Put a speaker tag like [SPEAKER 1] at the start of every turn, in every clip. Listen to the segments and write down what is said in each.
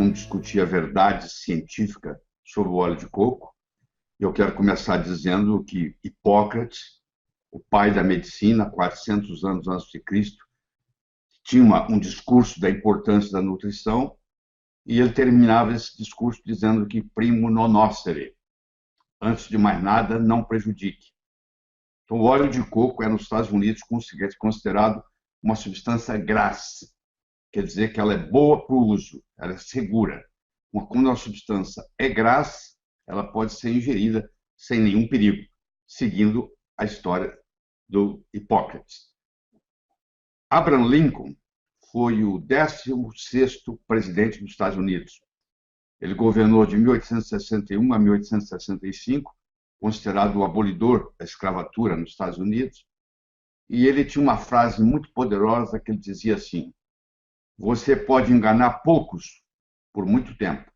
[SPEAKER 1] vamos discutir a verdade científica sobre o óleo de coco. Eu quero começar dizendo que Hipócrates, o pai da medicina, 400 anos antes de Cristo, tinha um discurso da importância da nutrição e ele terminava esse discurso dizendo que primo non nocere, antes de mais nada, não prejudique. Então, o óleo de coco é, nos Estados Unidos, considerado uma substância grasse, quer dizer que ela é boa para o uso, ela é segura. Quando uma substância é grassa, ela pode ser ingerida sem nenhum perigo, seguindo a história do Hipócrates. Abraham Lincoln foi o 16º presidente dos Estados Unidos. Ele governou de 1861 a 1865, considerado o abolidor da escravatura nos Estados Unidos, e ele tinha uma frase muito poderosa que ele dizia assim: você pode enganar poucos por muito tempo.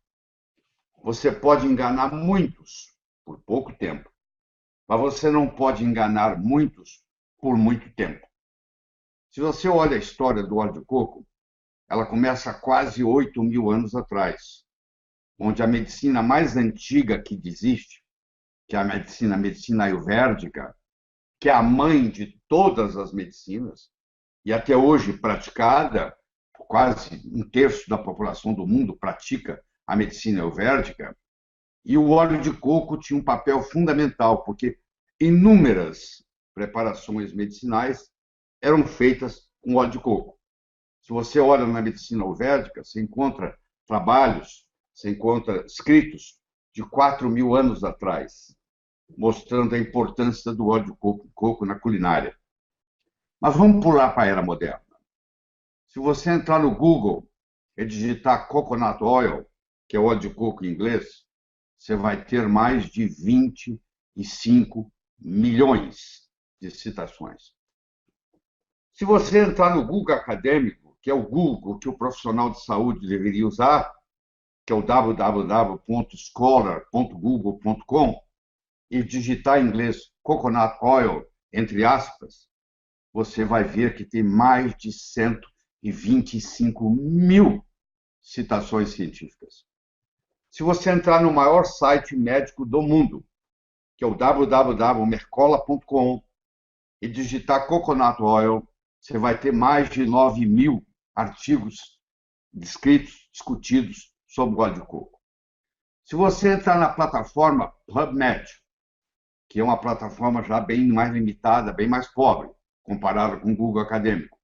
[SPEAKER 1] Você pode enganar muitos por pouco tempo. Mas você não pode enganar muitos por muito tempo. Se você olha a história do óleo de coco, ela começa há quase 8.000 anos atrás, onde a medicina mais antiga que existe, que é a medicina ayurvédica, que é a mãe de todas as medicinas, e até hoje praticada, quase 1/3 da população do mundo pratica a medicina ayurvédica, e o óleo de coco tinha um papel fundamental, porque inúmeras preparações medicinais eram feitas com óleo de coco. Se você olha na medicina ayurvédica, você encontra trabalhos, você encontra escritos de 4.000 anos atrás, mostrando a importância do óleo de coco na culinária. Mas vamos pular para a era moderna. Se você entrar no Google e digitar coconut oil, que é óleo de coco em inglês, você vai ter mais de 25 milhões de citações. Se você entrar no Google acadêmico, que é o Google que o profissional de saúde deveria usar, que é o www.scholar.google.com, e digitar em inglês coconut oil, entre aspas, você vai ver que tem mais de 125 mil citações científicas. Se você entrar no maior site médico do mundo, que é o www.mercola.com, e digitar coconut oil, você vai ter mais de 9.000 artigos descritos, discutidos sobre o óleo de coco. Se você entrar na plataforma PubMed, que é uma plataforma já bem mais limitada, bem mais pobre, comparada com o Google acadêmico,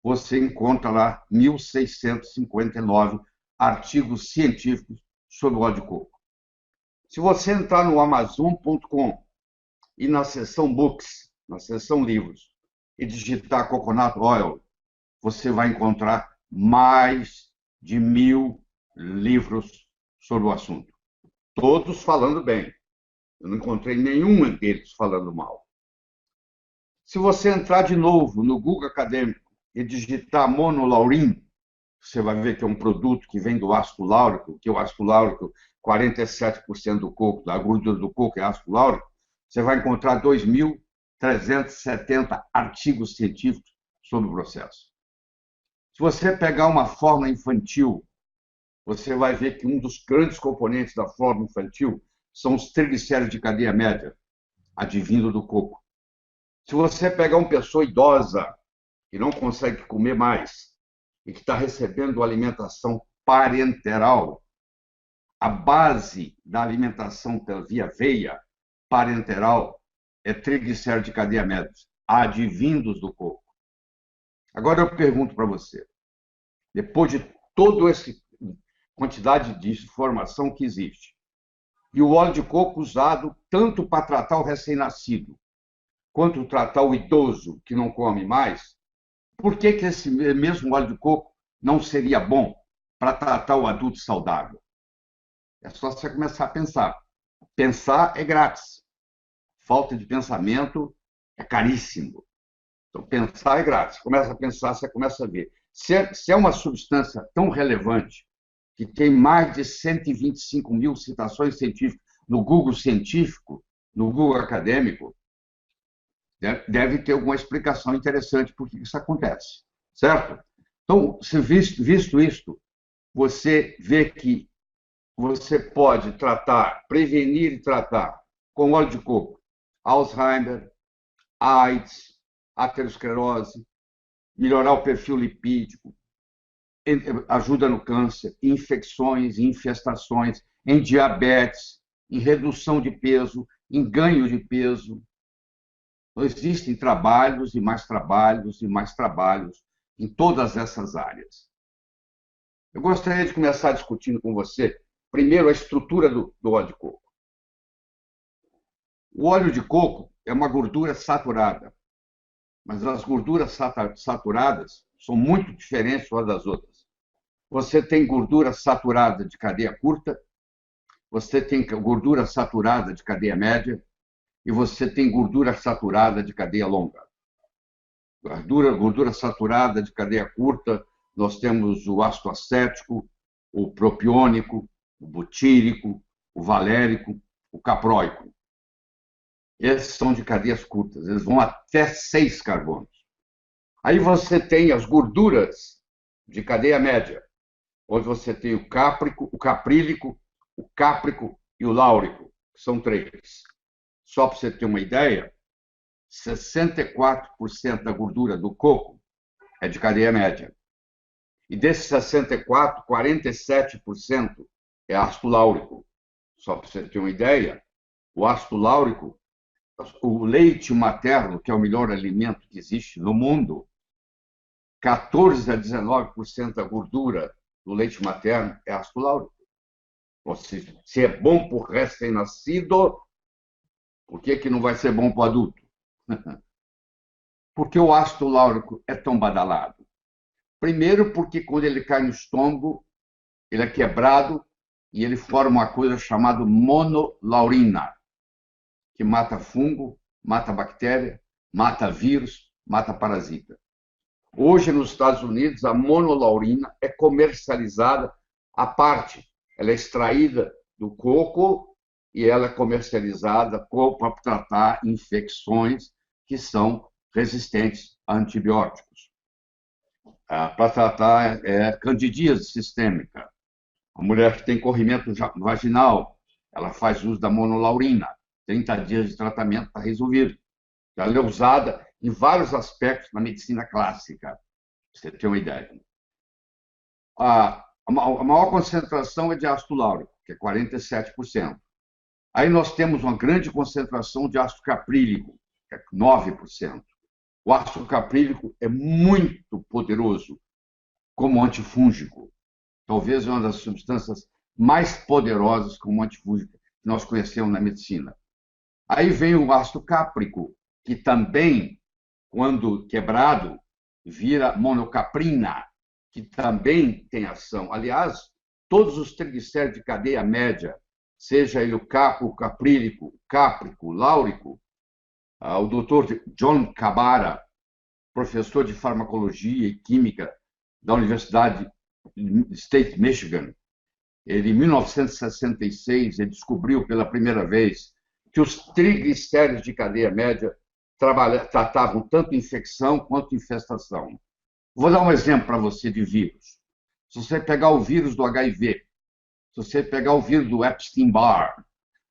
[SPEAKER 1] você encontra lá 1.659 artigos científicos sobre o óleo de coco. Se você entrar no Amazon.com e na seção Books, na seção Livros, e digitar Coconut Oil, você vai encontrar mais de 1.000 livros sobre o assunto. Todos falando bem. Eu não encontrei nenhum deles falando mal. Se você entrar de novo no Google acadêmico e digitar monolaurin, você vai ver que é um produto que vem do ácido láurico, que o ácido láurico, 47% do coco, da gordura do coco é ácido láurico, você vai encontrar 2.370 artigos científicos sobre o processo. Se você pegar uma fórmula infantil, você vai ver que um dos grandes componentes da fórmula infantil são os triglicéridos de cadeia média, advindo do coco. Se você pegar uma pessoa idosa que não consegue comer mais e que está recebendo alimentação parenteral, a base da alimentação via veia parenteral é triglicéridos de cadeia média, advindos do coco. Agora eu pergunto para você, depois de toda essa quantidade de informação que existe, e o óleo de coco usado tanto para tratar o recém-nascido, quanto tratar o idoso que não come mais, por que esse mesmo óleo de coco não seria bom para tratar o adulto saudável? É só você começar a pensar. Pensar é grátis. Falta de pensamento é caríssimo. Então, pensar é grátis. Começa a pensar, você começa a ver. Se é uma substância tão relevante, que tem mais de 125 mil citações científicas no Google científico, no Google acadêmico, deve ter alguma explicação interessante por que isso acontece, certo? Então, se visto isto, você vê que você pode tratar, prevenir e tratar com óleo de coco Alzheimer, AIDS, aterosclerose, melhorar o perfil lipídico, ajuda no câncer, em infecções, em infestações, em diabetes, em redução de peso, em ganho de peso. Existem trabalhos e mais trabalhos e mais trabalhos em todas essas áreas. Eu gostaria de começar discutindo com você, primeiro, a estrutura do óleo de coco. O óleo de coco é uma gordura saturada, mas as gorduras saturadas são muito diferentes umas das outras. Você tem gordura saturada de cadeia curta, você tem gordura saturada de cadeia média e você tem gordura saturada de cadeia longa. Gordura saturada de cadeia curta, nós temos o ácido acético, o propiônico, o butírico, o valérico, o capróico. Esses são de cadeias curtas, eles vão até 6 carbonos. Aí você tem as gorduras de cadeia média, onde você tem o cáprico, o caprílico, o cáprico e o láurico, que são 3. Só para você ter uma ideia, 64% da gordura do coco é de cadeia média. E desses 64%, 47% é ácido láurico. Só para você ter uma ideia, o ácido láurico, o leite materno, que é o melhor alimento que existe no mundo, 14 a 19% da gordura do leite materno é ácido láurico. Ou seja, se é bom para o recém-nascido, por que não vai ser bom para o adulto? Por que o ácido láurico é tão badalado? Primeiro, porque quando ele cai no estômago, ele é quebrado e ele forma uma coisa chamada monolaurina, que mata fungo, mata bactéria, mata vírus, mata parasita. Hoje, nos Estados Unidos, a monolaurina é comercializada à parte. Ela é extraída do coco e ela é comercializada para tratar infecções que são resistentes a antibióticos. Para tratar candidíase sistêmica. A mulher que tem corrimento vaginal, ela faz uso da monolaurina. 30 dias de tratamento está resolvido. Ela é usada em vários aspectos na medicina clássica, para você ter uma ideia. A maior concentração é de ácido láurico, que é 47%. Aí nós temos uma grande concentração de ácido caprílico, que é 9%. O ácido caprílico é muito poderoso como antifúngico. Talvez uma das substâncias mais poderosas como antifúngico que nós conhecemos na medicina. Aí vem o ácido cáprico, que também, quando quebrado, vira monocaprina, que também tem ação. Aliás, todos os triglicéridos de cadeia média, seja ele o caprílico, o cáprico, o láurico, o Dr. John Cabara, professor de farmacologia e química da Universidade State Michigan, ele, em 1966, ele descobriu pela primeira vez que os triglicéridos de cadeia média tratavam tanto infecção quanto infestação. Vou dar um exemplo para você de vírus. Se você pegar o vírus do HIV, se você pegar o vírus do Epstein-Barr,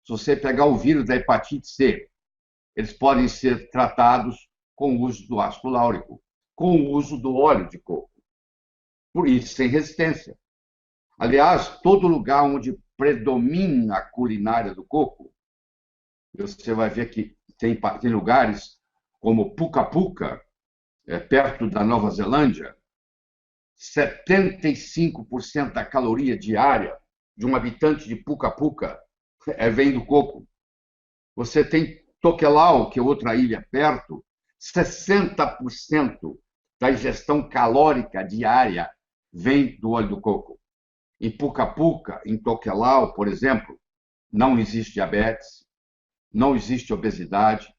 [SPEAKER 1] se você pegar o vírus da hepatite C, eles podem ser tratados com o uso do ácido láurico, com o uso do óleo de coco. Por isso, sem resistência. Aliás, todo lugar onde predomina a culinária do coco, você vai ver que tem lugares como Puka Puka, perto da Nova Zelândia, 75% da caloria diária de um habitante de Puka Puka vem do coco. Você tem Tokelau, que é outra ilha perto, 60% da ingestão calórica diária vem do óleo do coco. Em Puka Puka, em Tokelau, por exemplo, não existe diabetes, não existe obesidade,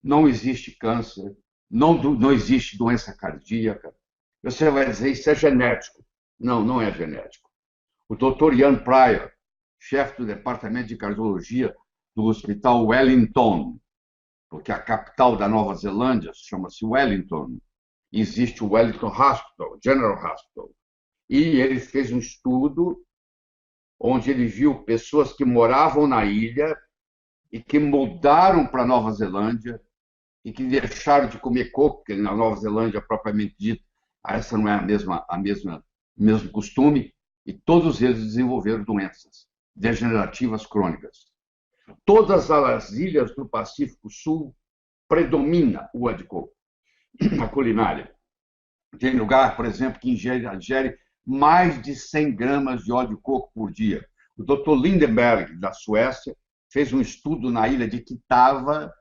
[SPEAKER 1] não existe câncer, não existe doença cardíaca. Você vai dizer, isso é genético. Não, não é genético. O Dr. Ian Pryor, chefe do departamento de cardiologia do Hospital Wellington, porque a capital da Nova Zelândia chama-se Wellington, existe o Wellington Hospital, General Hospital. E ele fez um estudo onde ele viu pessoas que moravam na ilha e que mudaram para Nova Zelândia e que deixaram de comer coco, porque na Nova Zelândia, propriamente dito, essa não é o mesmo costume, e todos eles desenvolveram doenças degenerativas crônicas. Todas as ilhas do Pacífico Sul predomina o óleo de coco na culinária. Tem lugar, por exemplo, que ingere mais de 100 gramas de óleo de coco por dia. O Dr. Lindenberg, da Suécia, fez um estudo na ilha de Kitava,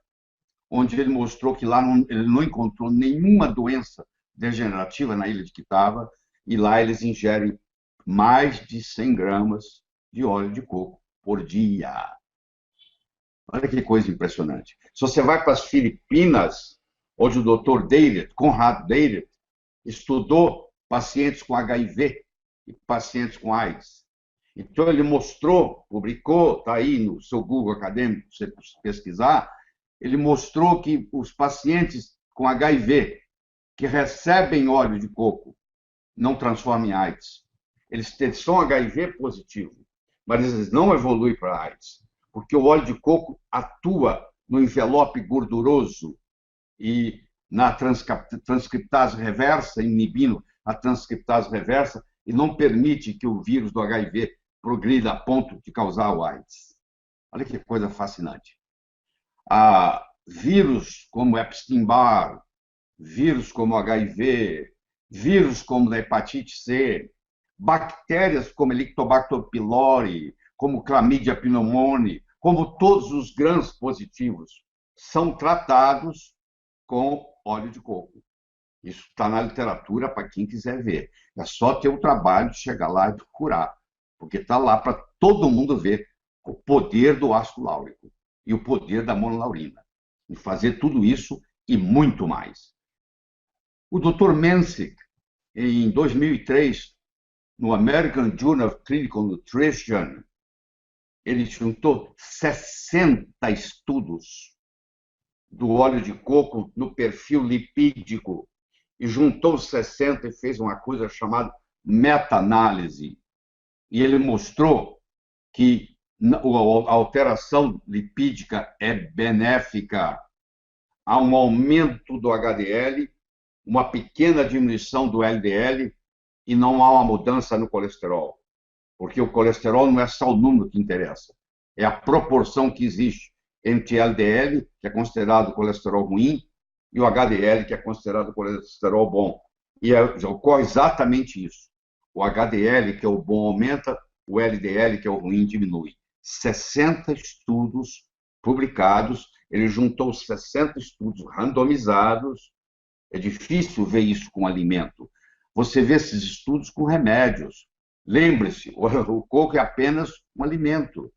[SPEAKER 1] onde ele mostrou que lá ele não encontrou nenhuma doença degenerativa na ilha de Kitava, e lá eles ingerem mais de 100 gramas de óleo de coco por dia. Olha que coisa impressionante. Se você vai para as Filipinas, onde o Dr. Conrad Deiret, estudou pacientes com HIV e pacientes com AIDS. Então, ele mostrou, publicou, está aí no seu Google acadêmico, se você pesquisar, ele mostrou que os pacientes com HIV que recebem óleo de coco não transformam em AIDS. Eles são HIV positivo, mas eles não evoluem para AIDS, porque o óleo de coco atua no envelope gorduroso e na transcriptase reversa, inibindo a transcriptase reversa, e não permite que o vírus do HIV progrida a ponto de causar o AIDS. Olha que coisa fascinante. Vírus como Epstein-Barr, vírus como HIV, vírus como da hepatite C, bactérias como Helicobacter pylori, como Chlamydia pneumoniae, como todos os grãos positivos, são tratados com óleo de coco. Isso está na literatura para quem quiser ver. É só ter o trabalho de chegar lá e procurar, porque está lá para todo mundo ver o poder do ácido láurico e o poder da monolaurina, em fazer tudo isso e muito mais. O Dr. Menzik, em 2003, no American Journal of Clinical Nutrition, ele juntou 60 estudos do óleo de coco no perfil lipídico e juntou os 60 e fez uma coisa chamada meta-análise. E ele mostrou que a alteração lipídica é benéfica. Há um aumento do HDL, uma pequena diminuição do LDL e não há uma mudança no colesterol. Porque o colesterol não é só o número que interessa, é a proporção que existe entre LDL, que é considerado colesterol ruim, e o HDL, que é considerado colesterol bom. E ocorre exatamente isso. O HDL, que é o bom, aumenta, o LDL, que é o ruim, diminui. 60 estudos publicados, ele juntou 60 estudos randomizados. É difícil ver isso com alimento. Você vê esses estudos com remédios. Lembre-se, o coco é apenas um alimento.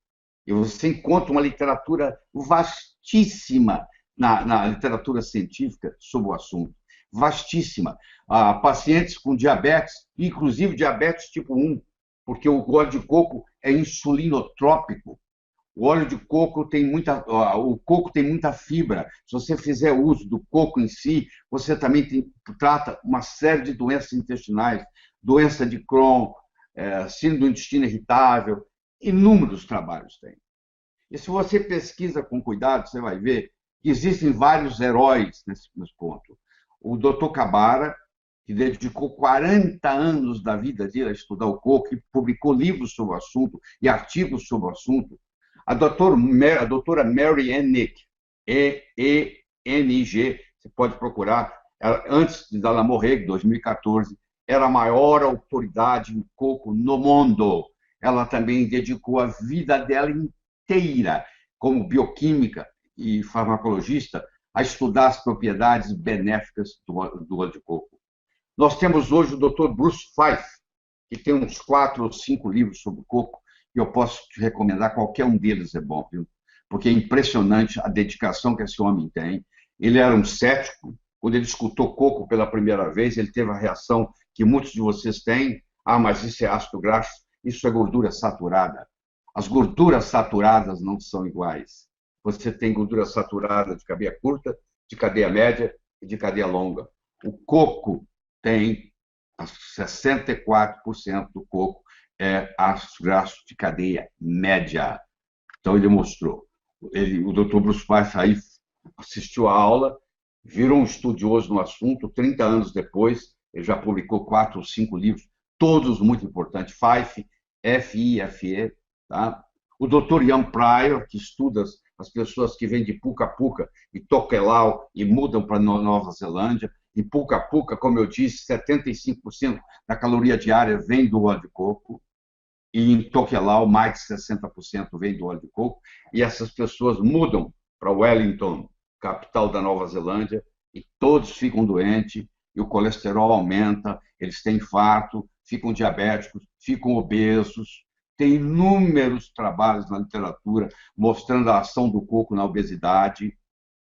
[SPEAKER 1] E você encontra uma literatura vastíssima na literatura científica sobre o assunto. Vastíssima. Pacientes com diabetes, inclusive diabetes tipo 1, porque o óleo de coco é insulinotrópico. O óleo de coco o coco tem muita fibra. Se você fizer uso do coco em si, você também trata uma série de doenças intestinais, doença de Crohn, síndrome do intestino irritável, inúmeros trabalhos tem. E se você pesquisa com cuidado, você vai ver que existem vários heróis nesse ponto. O Dr. Kabara, que dedicou 40 anos da vida dele a estudar o coco e publicou livros sobre o assunto e artigos sobre o assunto. A doutora Mary Enig, E-E-N-I-G, você pode procurar, antes de ela morrer, em 2014, era a maior autoridade em coco no mundo. Ela também dedicou a vida dela inteira, como bioquímica e farmacologista, a estudar as propriedades benéficas do óleo de coco. Nós temos hoje o Dr. Bruce Fife, que tem uns 4 ou 5 livros sobre coco, e eu posso te recomendar, qualquer um deles é bom, viu? Porque é impressionante a dedicação que esse homem tem. Ele era um cético. Quando ele escutou coco pela primeira vez, ele teve a reação que muitos de vocês têm: mas isso é ácido graxo, isso é gordura saturada. As gorduras saturadas não são iguais. Você tem gordura saturada de cadeia curta, de cadeia média e de cadeia longa. O coco tem 64% do coco é ácido graxo de cadeia média. Então, ele mostrou. O Dr. Bruce Weiss aí assistiu a aula, virou um estudioso no assunto. 30 anos depois, ele já publicou 4 ou 5 livros, todos muito importantes. Fife, F-I-F-E. Tá? O Dr. Ian Pryor, que estuda as pessoas que vêm de Puka Puka e Tokelau e mudam para Nova Zelândia. Em Puka Puka, como eu disse, 75% da caloria diária vem do óleo de coco. E em Tokelau, mais de 60% vem do óleo de coco. E essas pessoas mudam para Wellington, capital da Nova Zelândia, e todos ficam doentes, e o colesterol aumenta, eles têm infarto, ficam diabéticos, ficam obesos. Tem inúmeros trabalhos na literatura mostrando a ação do coco na obesidade,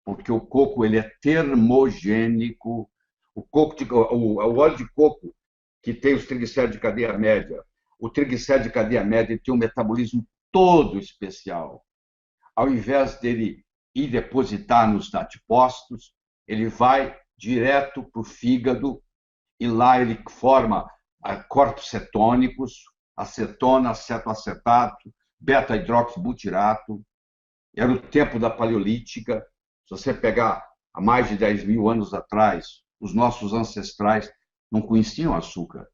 [SPEAKER 1] porque o coco ele é termogênico. O óleo de coco, que tem os triglicéridos de cadeia média, o triglicéride de cadeia média tem um metabolismo todo especial. Ao invés dele ir depositar nos adipócitos, ele vai direto para o fígado e lá ele forma corpos cetônicos, acetona, acetoacetato, beta-hidroxibutirato. Era o tempo da paleolítica. Se você pegar há mais de 10 mil anos atrás, os nossos ancestrais não conheciam açúcar,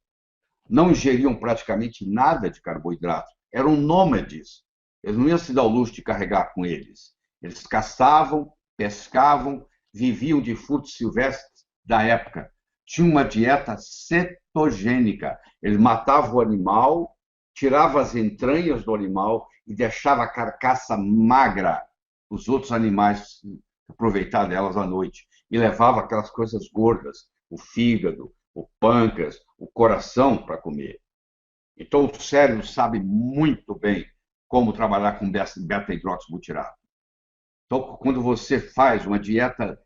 [SPEAKER 1] não ingeriam praticamente nada de carboidrato, eram nômades. Eles não iam se dar o luxo de carregar com eles. Eles caçavam, pescavam, viviam de frutos silvestres da época. Tinha uma dieta cetogênica. Eles matavam o animal, tiravam as entranhas do animal e deixavam a carcaça magra. Os outros animais aproveitavam delas à noite. E levavam aquelas coisas gordas, o fígado, o pâncreas, o coração para comer. Então, o cérebro sabe muito bem como trabalhar com beta-hidroxibutirato. Então, quando você faz uma dieta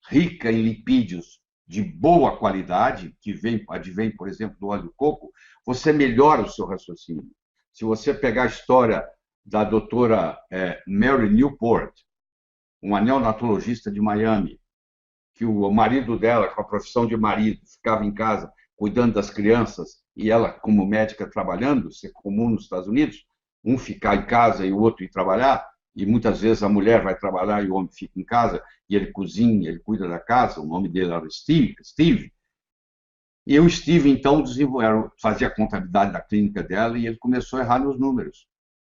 [SPEAKER 1] rica em lipídios de boa qualidade, que advém, por exemplo, do óleo de coco, você melhora o seu raciocínio. Se você pegar a história da doutora Mary Newport, uma neonatologista de Miami, que o marido dela, com a profissão de marido, ficava em casa cuidando das crianças e ela, como médica, trabalhando, isso é comum nos Estados Unidos, um ficar em casa e o outro ir trabalhar, e muitas vezes a mulher vai trabalhar e o homem fica em casa, e ele cozinha, ele cuida da casa, o nome dele era Steve. E o Steve, então, fazia a contabilidade da clínica dela e ele começou a errar nos números.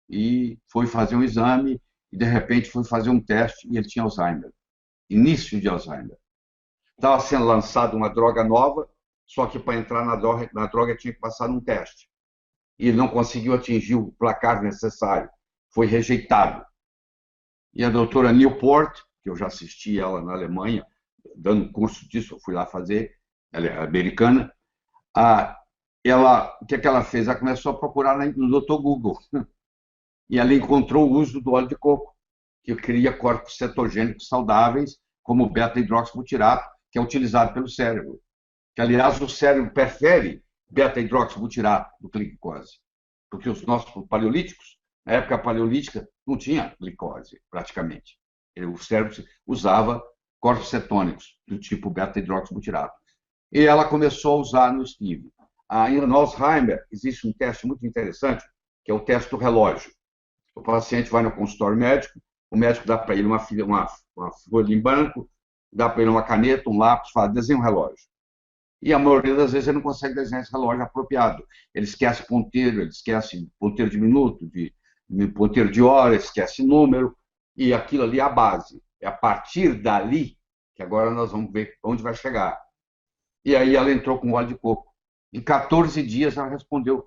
[SPEAKER 1] E foi fazer um exame e, de repente, foi fazer um teste e ele tinha Alzheimer. Início de Alzheimer. Estava sendo lançada uma droga nova, só que para entrar na droga tinha que passar num teste. E ele não conseguiu atingir o placar necessário. Foi rejeitado. E a doutora Newport, que eu já assisti ela na Alemanha, dando curso disso, eu fui lá fazer, ela é americana, o que ela fez? Ela começou a procurar no Dr. Google. E ela encontrou o uso do óleo de coco, que cria corpos cetogênicos saudáveis, como o beta-hidroxibutirato, que é utilizado pelo cérebro. Que, aliás, o cérebro prefere beta-hidroxibutirato do que glicose. Porque os nossos paleolíticos, na época paleolítica, não tinha glicose, praticamente. O cérebro usava corpos cetônicos, do tipo beta-hidroxibutirato. E ela começou a usar no Steve. No Alzheimer, existe um teste muito interessante, que é o teste do relógio. O paciente vai no consultório médico, o médico dá para ele uma folha em branco, dá para ele uma caneta, um lápis, fala, desenha um relógio. E a maioria das vezes ele não consegue desenhar esse relógio apropriado. Ele esquece ponteiro, ele esquece ponteiro de minuto, ponteiro de hora, esquece número, e aquilo ali é a base. É a partir dali que agora nós vamos ver onde vai chegar. E aí ela entrou com óleo de coco. Em 14 dias ela respondeu,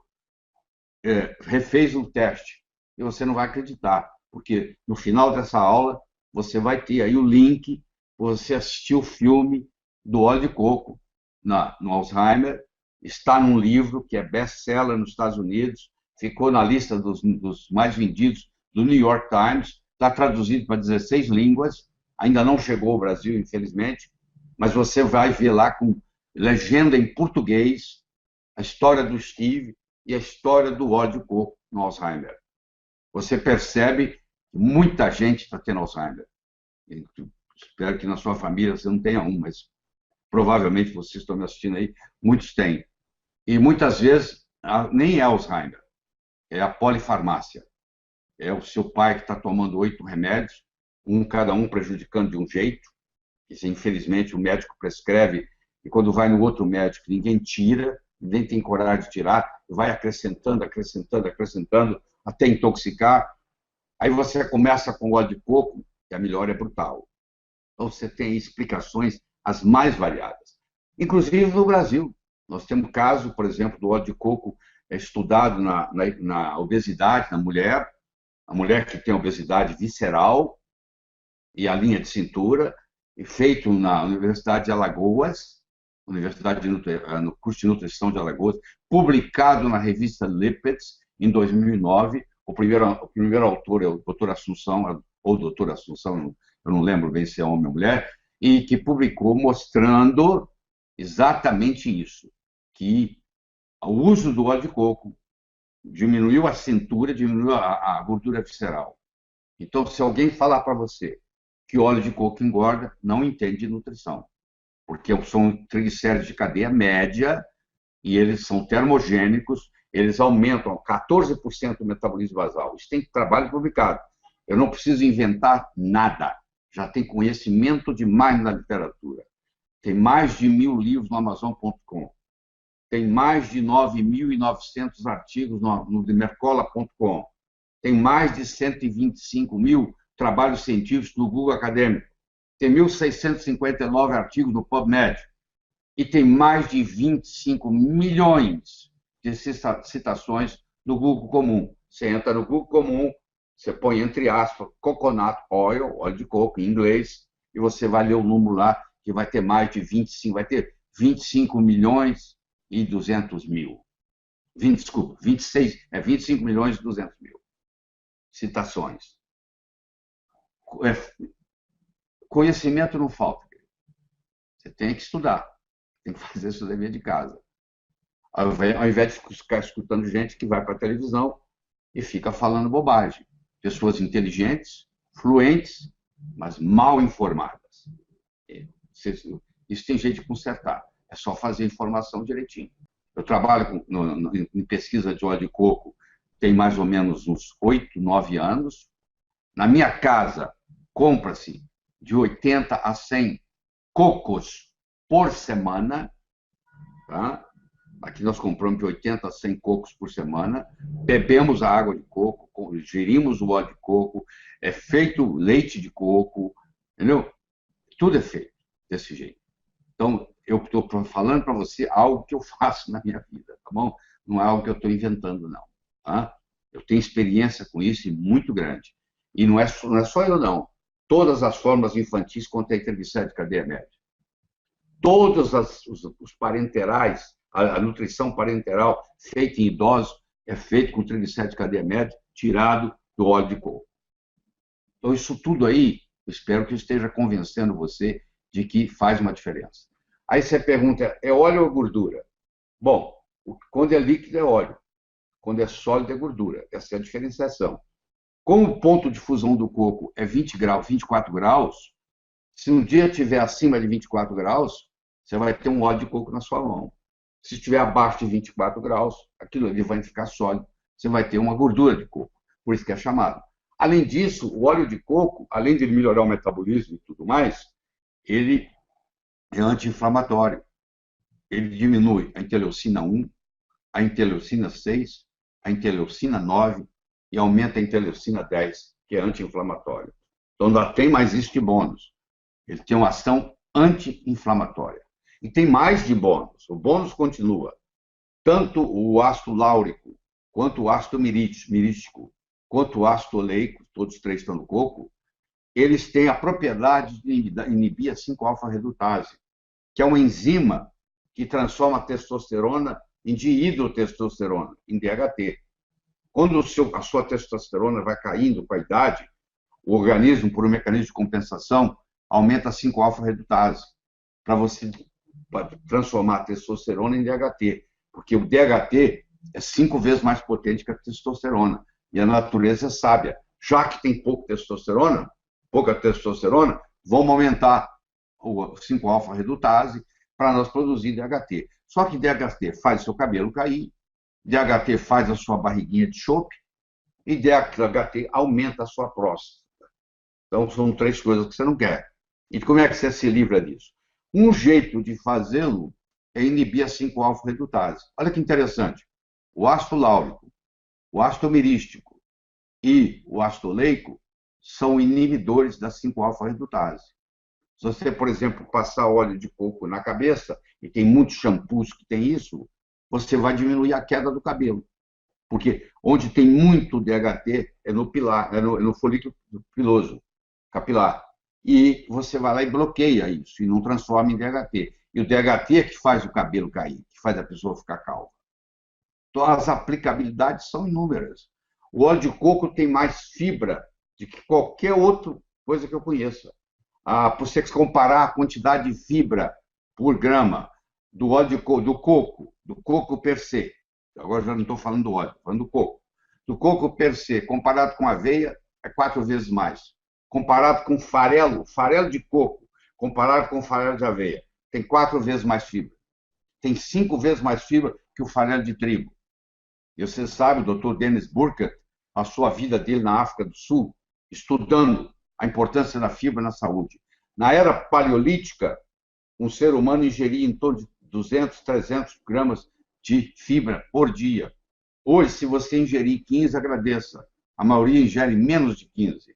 [SPEAKER 1] refez um teste. E você não vai acreditar, porque no final dessa aula você vai ter aí o link, você assistiu o filme do óleo de coco no Alzheimer, está num livro que é best-seller nos Estados Unidos, ficou na lista dos mais vendidos do New York Times, está traduzido para 16 línguas, ainda não chegou ao Brasil, infelizmente, mas você vai ver lá com legenda em português a história do Steve e a história do óleo de coco no Alzheimer. Você percebe que muita gente está tendo Alzheimer. Espero que na sua família você não tenha um, mas provavelmente vocês estão me assistindo aí, muitos têm. E muitas vezes nem é Alzheimer, é a polifarmácia. É o seu pai que está tomando 8 remédios, cada um prejudicando de um jeito. E, infelizmente, o médico prescreve, e quando vai no outro médico, ninguém tira, ninguém tem coragem de tirar, vai acrescentando, acrescentando, acrescentando, até intoxicar. Aí você começa com óleo de coco, e a melhora é brutal. Então, você tem explicações as mais variadas. Inclusive no Brasil. Nós temos caso, por exemplo, do óleo de coco estudado na obesidade na mulher, a mulher que tem obesidade visceral e a linha de cintura, e feito na Universidade de Alagoas, no curso de nutrição de Alagoas, publicado na revista Lipids em 2009. O primeiro autor é o doutor Assunção, ou doutor Assunção, eu não lembro bem se é homem ou mulher, e que publicou mostrando exatamente isso, que o uso do óleo de coco diminuiu a cintura, diminuiu a gordura visceral. Então, se alguém falar para você que óleo de coco engorda, não entende nutrição, porque são triglicéridos de cadeia média e eles são termogênicos, eles aumentam 14% o metabolismo basal. Isso tem trabalho publicado. Eu não preciso inventar nada. Já tem conhecimento demais na literatura. Tem mais de 1.000 livros no Amazon.com. Tem mais de 9.900 artigos no Mercola.com. Tem mais de 125.000 trabalhos científicos no Google Acadêmico. Tem 1.659 artigos no PubMed. E tem mais de 25 milhões de citações no Google Comum. Você entra no Google Comum, você põe entre aspas coconut oil, óleo de coco em inglês, e você vai ler o número lá, que vai ter mais de 25, vai ter 25 milhões e 200 mil. 25 milhões e 200 mil citações. Conhecimento não falta. Você tem que estudar, tem que fazer seu dever de casa. Ao invés de ficar escutando gente que vai para a televisão e fica falando bobagem. Pessoas inteligentes, fluentes, mas mal informadas. Isso tem jeito de consertar. É só fazer a informação direitinho. Eu trabalho em pesquisa de óleo de coco tem mais ou menos uns 8, 9 anos. Na minha casa, compra-se de 80 a 100 cocos por semana. Tá? Aqui nós compramos de 80 a 100 cocos por semana. Bebemos a água de coco, gerimos o óleo de coco, é feito leite de coco, entendeu? Tudo é feito desse jeito. Então, eu estou falando para você algo que eu faço na minha vida, tá bom? Não é algo que eu estou inventando, não. Tá? Eu tenho experiência com isso e muito grande. E não é só eu, não. Todas as formas infantis contêm triglicéridos de cadeia média. Todos os parenterais, a nutrição parenteral feita em idosos é feita com triglicéridos de cadeia média, tirado do óleo de coco. Então, isso tudo aí, eu espero que eu esteja convencendo você de que faz uma diferença. Aí você pergunta, é óleo ou gordura? Bom, quando é líquido é óleo, quando é sólido é gordura. Essa é a diferenciação. Como o ponto de fusão do coco é 20 graus, 24 graus, se um dia estiver acima de 24 graus, você vai ter um óleo de coco na sua mão. Se estiver abaixo de 24 graus, aquilo ali vai ficar sólido, você vai ter uma gordura de coco. Por isso que é chamado. Além disso, o óleo de coco, além de melhorar o metabolismo e tudo mais, ele é anti-inflamatório. Ele diminui a interleucina 1, a interleucina 6, a interleucina 9 e aumenta a interleucina 10, que é anti-inflamatório. Então, ainda tem mais isso de bônus. Ele tem uma ação anti-inflamatória. E tem mais de bônus. O bônus continua. Tanto o ácido láurico, quanto o ácido mirítico, quanto o ácido oleico, todos os três estão no coco, eles têm a propriedade de inibir a 5-alfa-redutase, que é uma enzima que transforma a testosterona em dihidrotestosterona, em DHT. Quando a sua testosterona vai caindo com a idade, o organismo, por um mecanismo de compensação, aumenta a 5-alfa-redutase, para você transformar a testosterona em DHT, porque o DHT é 5 vezes mais potente que a testosterona, e a natureza é sábia. Já que tem pouca testosterona, vamos aumentar o 5-alfa-redutase para nós produzir DHT. Só que DHT faz o seu cabelo cair, DHT faz a sua barriguinha de chope e DHT aumenta a sua próstata. Então, são 3 coisas que você não quer. E como é que você se livra disso? Um jeito de fazê-lo é inibir a 5-alfa-redutase. Olha que interessante. O ácido láurico, o ácido mirístico e o ácido oleico são inibidores da 5-alfa-redutase. Se você, por exemplo, passar óleo de coco na cabeça, e tem muitos shampoos que tem isso, você vai diminuir a queda do cabelo. Porque onde tem muito DHT é no pilar, é no folículo piloso, capilar. E você vai lá e bloqueia isso, e não transforma em DHT. E o DHT é que faz o cabelo cair, que faz a pessoa ficar calva. Então, as aplicabilidades são inúmeras. O óleo de coco tem mais fibra do que qualquer outra coisa que eu conheça. Para você comparar a quantidade de fibra por grama do óleo do coco per se, agora já não estou falando do óleo, estou falando do coco. Do coco per se, comparado com aveia, é 4 vezes mais. Comparado com farelo de coco, comparado com farelo de aveia, tem 4 vezes mais fibra. Tem 5 vezes mais fibra que o farelo de trigo. E você sabe, o Dr. Dennis Burkert passou a vida dele na África do Sul, estudando a importância da fibra na saúde. Na era paleolítica, um ser humano ingeria em torno de 200, 300 gramas de fibra por dia. Hoje, se você ingerir 15, agradeça. A maioria ingere menos de 15.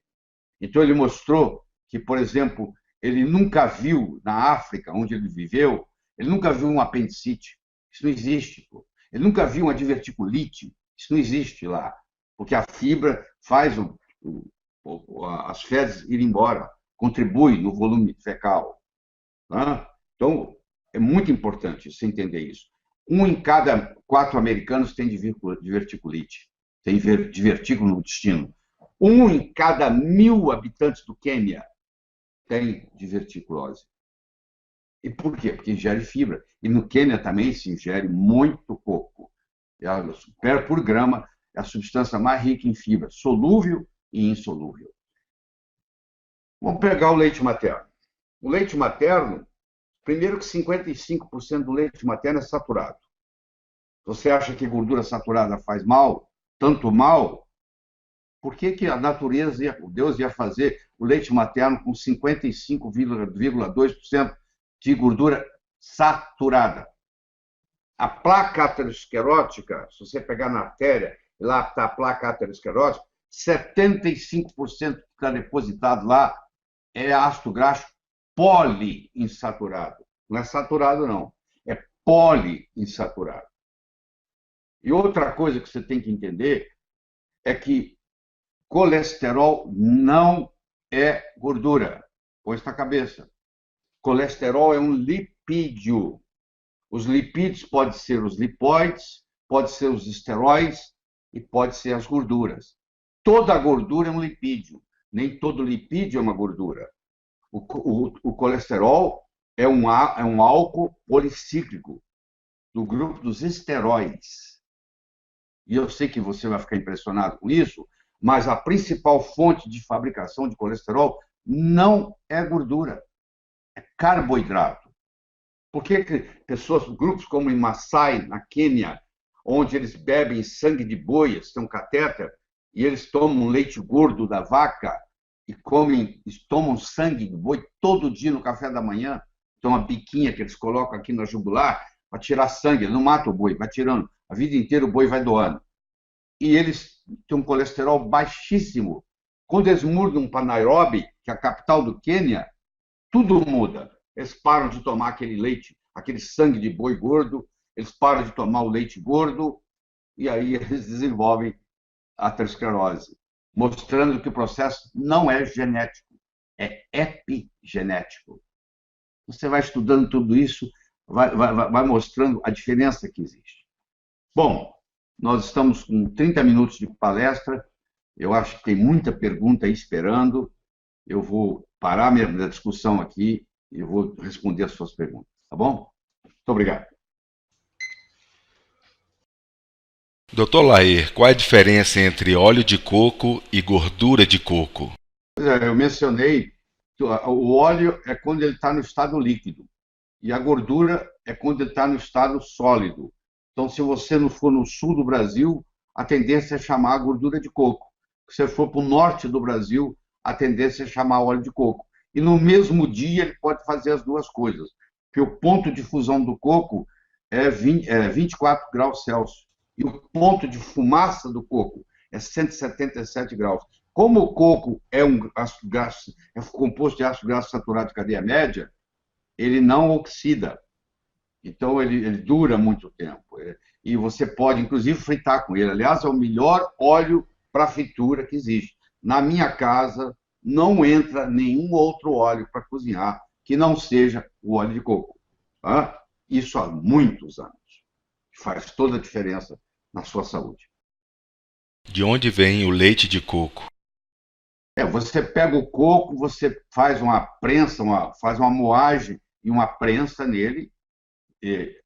[SPEAKER 1] Então, ele mostrou que, por exemplo, ele nunca viu, na África, onde ele viveu, ele nunca viu um apendicite. Isso não existe. Pô. Ele nunca viu uma diverticulite. Isso não existe lá. Porque a fibra faz as fezes irem embora, contribui no volume fecal. Tá? Então, é muito importante você entender isso. 1 em cada 4 americanos tem diverticulite, tem divertículo no intestino. 1 em cada 1.000 habitantes do Quênia tem diverticulose. E por quê? Porque ingere fibra. E no Quênia também se ingere muito coco. Por grama, é a substância mais rica em fibra, solúvel e insolúvel. Vamos pegar o leite materno. O leite materno, primeiro que 55% do leite materno é saturado. Você acha que gordura saturada faz mal? Tanto mal? Por que a natureza, Deus ia fazer o leite materno com 55,2% de gordura saturada? A placa aterosclerótica, se você pegar na artéria, lá está a placa aterosclerótica, 75% que está depositado lá é ácido graxo poliinsaturado. Não é saturado, não. É poliinsaturado. E outra coisa que você tem que entender é que colesterol não é gordura. Põe isso na cabeça. Colesterol é um lipídio. Os lipídios podem ser os lipóides, pode ser os esteróides e pode ser as gorduras. Toda gordura é um lipídio. Nem todo lipídio é uma gordura. O colesterol é um álcool policíclico do grupo dos esteróides. E eu sei que você vai ficar impressionado com isso, mas a principal fonte de fabricação de colesterol não é gordura, é carboidrato. Por que grupos como em Maasai, na Quênia, onde eles bebem sangue de boi, eles têm um catéter, e eles tomam leite gordo da vaca e tomam sangue de boi todo dia no café da manhã, tem uma biquinha que eles colocam aqui na jugular para tirar sangue, ele não mata o boi, vai tirando, a vida inteira o boi vai doando. E eles têm um colesterol baixíssimo. Quando eles mudam para Nairobi, que é a capital do Quênia, tudo muda. Eles param de tomar aquele leite, aquele sangue de boi gordo, eles param de tomar o leite gordo, e aí eles desenvolvem aterosclerose, mostrando que o processo não é genético, é epigenético. Você vai estudando tudo isso, vai mostrando a diferença que existe. Bom, nós estamos com 30 minutos de palestra, eu acho que tem muita pergunta aí esperando, eu vou parar minha discussão aqui e eu vou responder as suas perguntas, tá bom? Muito obrigado.
[SPEAKER 2] Dr. Lair, qual é a diferença entre óleo de coco e gordura de coco?
[SPEAKER 1] Eu mencionei que o óleo é quando ele está no estado líquido E a gordura é quando ele está no estado sólido. Então, se você não for no sul do Brasil, a tendência é chamar a gordura de coco. Se você for para o norte do Brasil, a tendência é chamar óleo de coco. E no mesmo dia ele pode fazer as duas coisas, porque o ponto de fusão do coco é 24 graus Celsius e o ponto de fumaça do coco é 177 graus. Como o coco é é composto de ácido graxo saturado de cadeia média, ele não oxida. Então, ele dura muito tempo. E você pode, inclusive, fritar com ele. Aliás, é o melhor óleo para fritura que existe. Na minha casa, não entra nenhum outro óleo para cozinhar que não seja o óleo de coco. Tá? Isso há muitos anos. Faz toda a diferença na sua saúde.
[SPEAKER 2] De onde vem o leite de coco?
[SPEAKER 1] Você pega o coco, você faz uma prensa, faz uma moagem e uma prensa nele.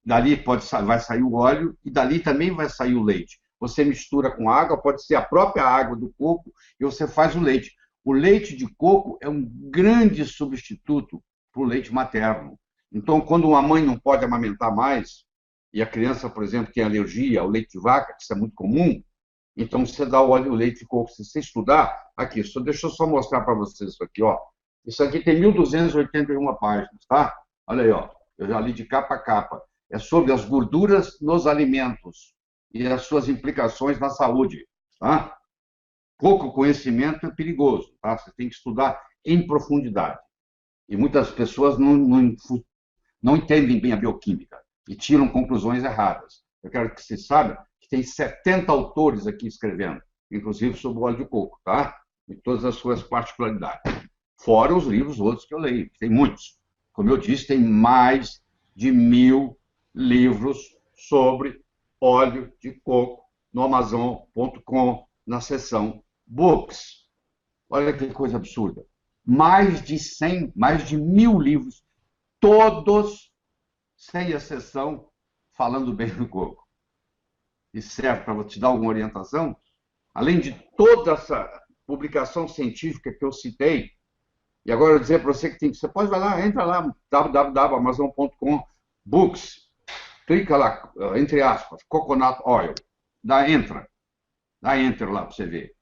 [SPEAKER 1] Dali vai sair o óleo e dali também vai sair o leite. Você mistura com água, pode ser a própria água do coco, e você faz o leite. O leite de coco é um grande substituto para o leite materno. Então, quando uma mãe não pode amamentar mais, e a criança, por exemplo, tem alergia ao leite de vaca, que isso é muito comum, então você dá o leite de coco. Se você estudar, aqui, deixa eu só mostrar para vocês isso aqui. Ó. Isso aqui tem 1.281 páginas, tá? Olha aí, ó. Eu já li de capa a capa. É sobre as gorduras nos alimentos e as suas implicações na saúde. Tá? Pouco conhecimento é perigoso. Tá? Você tem que estudar em profundidade. E muitas pessoas não entendem bem a bioquímica e tiram conclusões erradas. Eu quero que você saiba que tem 70 autores aqui escrevendo, inclusive sobre o óleo de coco, tá? E todas as suas particularidades. Fora os livros outros que eu leio, tem muitos. Como eu disse, tem mais de 1.000 livros sobre óleo de coco no Amazon.com, na seção Books. Olha que coisa absurda. Mais de 1.000 livros, todos, sem exceção, falando bem do coco. E serve para te dar alguma orientação? Além de toda essa publicação científica que eu citei, e agora eu vou dizer para você que você pode vai lá, entra lá, www.amazon.com, books, clica lá, entre aspas, coconut oil, dá enter lá para você ver.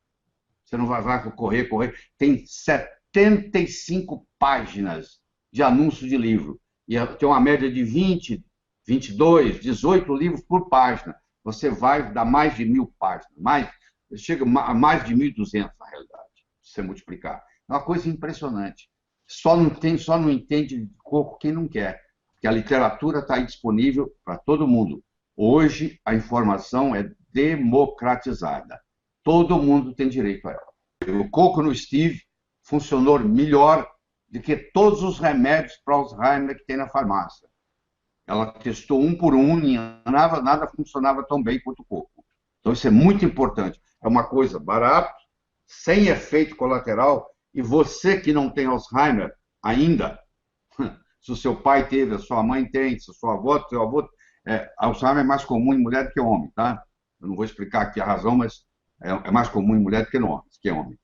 [SPEAKER 1] Você não vai correr. Tem 75 páginas de anúncio de livro. E tem uma média de 20, 22, 18 livros por página. Você vai dar mais de 1.000 páginas. Chega a mais de 1.200, na realidade, se você multiplicar. É uma coisa impressionante. Só não entende de coco quem não quer. Porque a literatura está aí disponível para todo mundo. Hoje, a informação é democratizada. Todo mundo tem direito a ela. O coco no Steve funcionou melhor do que todos os remédios para Alzheimer que tem na farmácia. Ela testou um por um e nada funcionava tão bem quanto o coco. Então, isso é muito importante. É uma coisa barata, sem efeito colateral, e você que não tem Alzheimer ainda, se o seu pai teve, a sua mãe tem, se o seu avô, Alzheimer é mais comum em mulher do que homem, tá? Eu não vou explicar aqui a razão, mas é mais comum em mulher do que homem.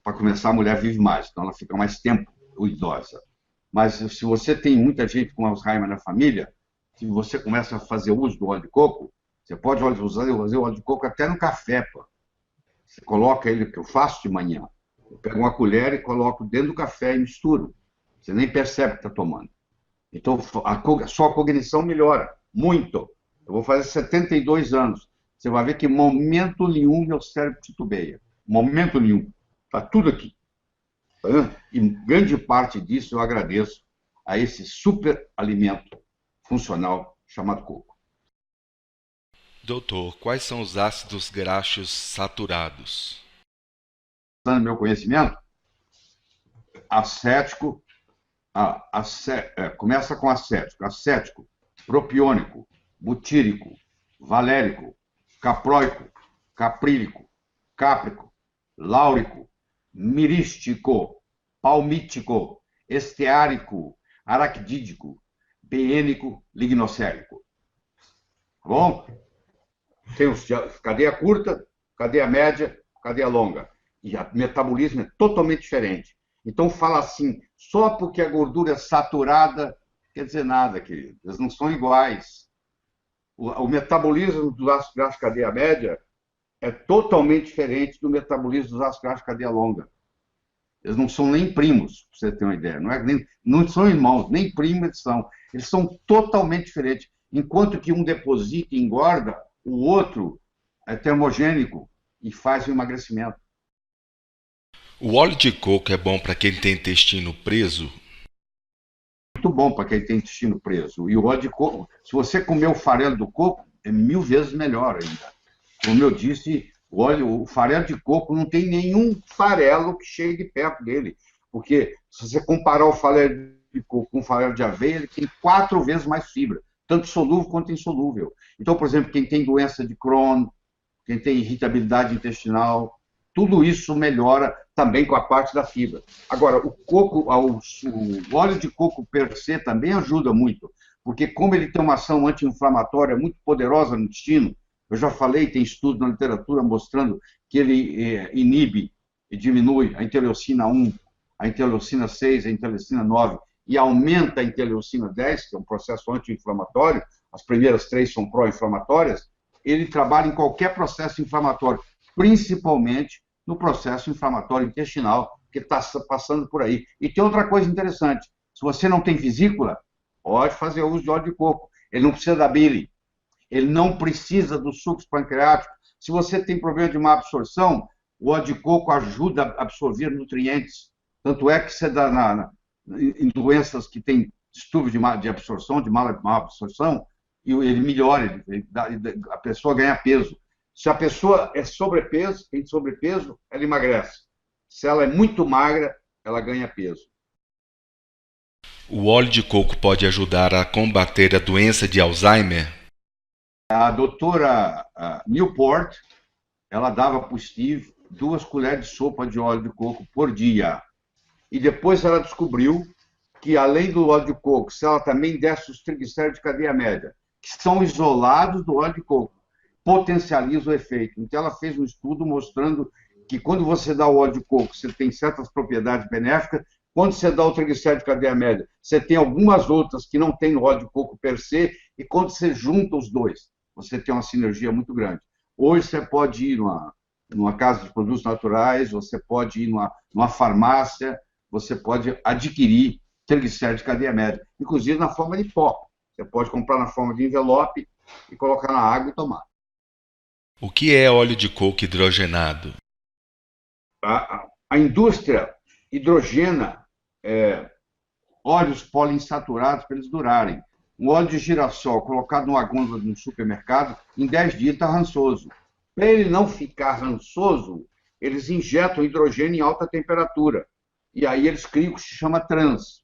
[SPEAKER 1] Para começar, a mulher vive mais, então ela fica mais tempo idosa. Mas se você tem muita gente com Alzheimer na família, se você começa a fazer uso do óleo de coco, você pode usar o óleo de coco até no café, pô. Você coloca ele, que eu faço de manhã. Eu pego uma colher e coloco dentro do café e misturo. Você nem percebe que está tomando. Então, a sua cognição melhora muito. Eu vou fazer 72 anos. Você vai ver que em momento nenhum meu cérebro titubeia. Momento nenhum. Está tudo aqui. E grande parte disso eu agradeço a esse super alimento funcional chamado coco.
[SPEAKER 2] Doutor, quais são os ácidos graxos saturados?
[SPEAKER 1] No meu conhecimento, acético, começa com acético, propiônico, butírico, valérico, caproico, caprílico, cáprico, láurico, mirístico, palmítico, esteárico, araquidídico, beênico, lignocérico. Tá bom? Tem cadeia curta, cadeia média, cadeia longa. E o metabolismo é totalmente diferente. Então, fala assim, só porque a gordura é saturada Quer dizer nada, querido. Eles não são iguais. O metabolismo dos ácidos graxos de cadeia média é totalmente diferente do metabolismo dos ácidos graxos de cadeia longa. Eles não são nem primos, para você ter uma ideia. Não são irmãos, nem primos eles são. Eles são totalmente diferentes. Enquanto que um deposita e engorda, o outro é termogênico e faz o emagrecimento.
[SPEAKER 2] O óleo de coco é bom para quem tem intestino preso?
[SPEAKER 1] Muito bom para quem tem intestino preso. E o óleo de coco, se você comer o farelo do coco, é 1000 vezes melhor ainda. Como eu disse, o farelo de coco não tem nenhum farelo que chegue perto dele. Porque se você comparar o farelo de coco com o farelo de aveia, ele tem 4 vezes mais fibra, tanto solúvel quanto insolúvel. Então, por exemplo, quem tem doença de Crohn, quem tem irritabilidade intestinal, tudo isso melhora também com a parte da fibra. Agora, o óleo de coco per se também ajuda muito, porque como ele tem uma ação anti-inflamatória muito poderosa no intestino, eu já falei, tem estudos na literatura mostrando que ele inibe e diminui a interleucina 1, a interleucina 6, a interleucina 9, e aumenta a interleucina 10, que é um processo anti-inflamatório, as primeiras 3 são pró-inflamatórias, ele trabalha em qualquer processo inflamatório, principalmente no processo inflamatório intestinal que está passando por aí. E tem outra coisa interessante, se você não tem vesícula, pode fazer uso de óleo de coco, ele não precisa da bile, ele não precisa do suco pancreático. Se você tem problema de má absorção, o óleo de coco ajuda a absorver nutrientes, tanto é que você dá em doenças que têm distúrbio de absorção, de má absorção, e ele melhora, a pessoa ganha peso. Se a pessoa é sobrepeso, tem sobrepeso, ela emagrece. Se ela é muito magra, ela ganha peso.
[SPEAKER 2] O óleo de coco pode ajudar a combater a doença de Alzheimer?
[SPEAKER 1] A doutora Newport, ela dava para o Steve 2 colheres de sopa de óleo de coco por dia. E depois ela descobriu que, além do óleo de coco, se ela também desse os triglicéridos de cadeia média, que são isolados do óleo de coco, potencializa o efeito. Então, ela fez um estudo mostrando que, quando você dá o óleo de coco, você tem certas propriedades benéficas. Quando você dá o triglicéride de cadeia média, você tem algumas outras que não tem no óleo de coco per se, e quando você junta os dois, você tem uma sinergia muito grande. Hoje você pode ir numa casa de produtos naturais, você pode ir numa farmácia, você pode adquirir triglicéride de cadeia média, inclusive na forma de pó. Você pode comprar na forma de envelope e colocar na água e tomar.
[SPEAKER 2] O que é óleo de coco hidrogenado?
[SPEAKER 1] A indústria hidrogena óleos poliinsaturados para eles durarem. Um óleo de girassol colocado numa gôndola de um supermercado, em 10 dias está rançoso. Para ele não ficar rançoso, eles injetam hidrogênio em alta temperatura. E aí eles criam o que se chama trans.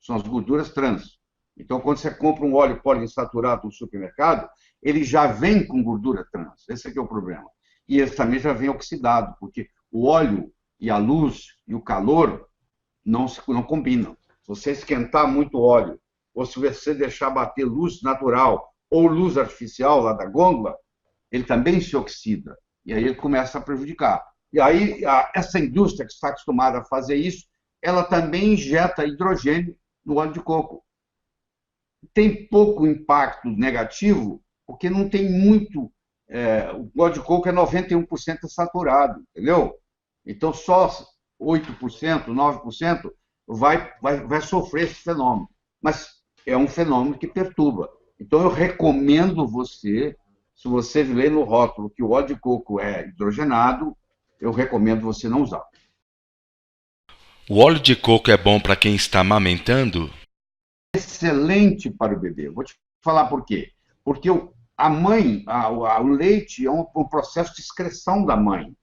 [SPEAKER 1] São as gorduras trans. Então, quando você compra um óleo poliinsaturado no supermercado, ele já vem com gordura trans. Esse aqui é o problema. E ele também já vem oxidado, porque o óleo e a luz e o calor não combinam. Se você esquentar muito óleo, ou se você deixar bater luz natural ou luz artificial lá da gôndola, ele também se oxida. E aí ele começa a prejudicar. E aí essa indústria que está acostumada a fazer isso, ela também injeta hidrogênio no óleo de coco. Tem pouco impacto negativo, porque não tem muito. O óleo de coco é 91% saturado, entendeu? Então, só 8%, 9% vai sofrer esse fenômeno. Mas é um fenômeno que perturba. Então, eu recomendo você, se você ler no rótulo que o óleo de coco é hidrogenado, eu recomendo você não usar.
[SPEAKER 2] O óleo de coco é bom para quem está amamentando?
[SPEAKER 1] Excelente para o bebê. Vou te falar por quê. Porque a mãe, o leite é um processo de excreção da mãe.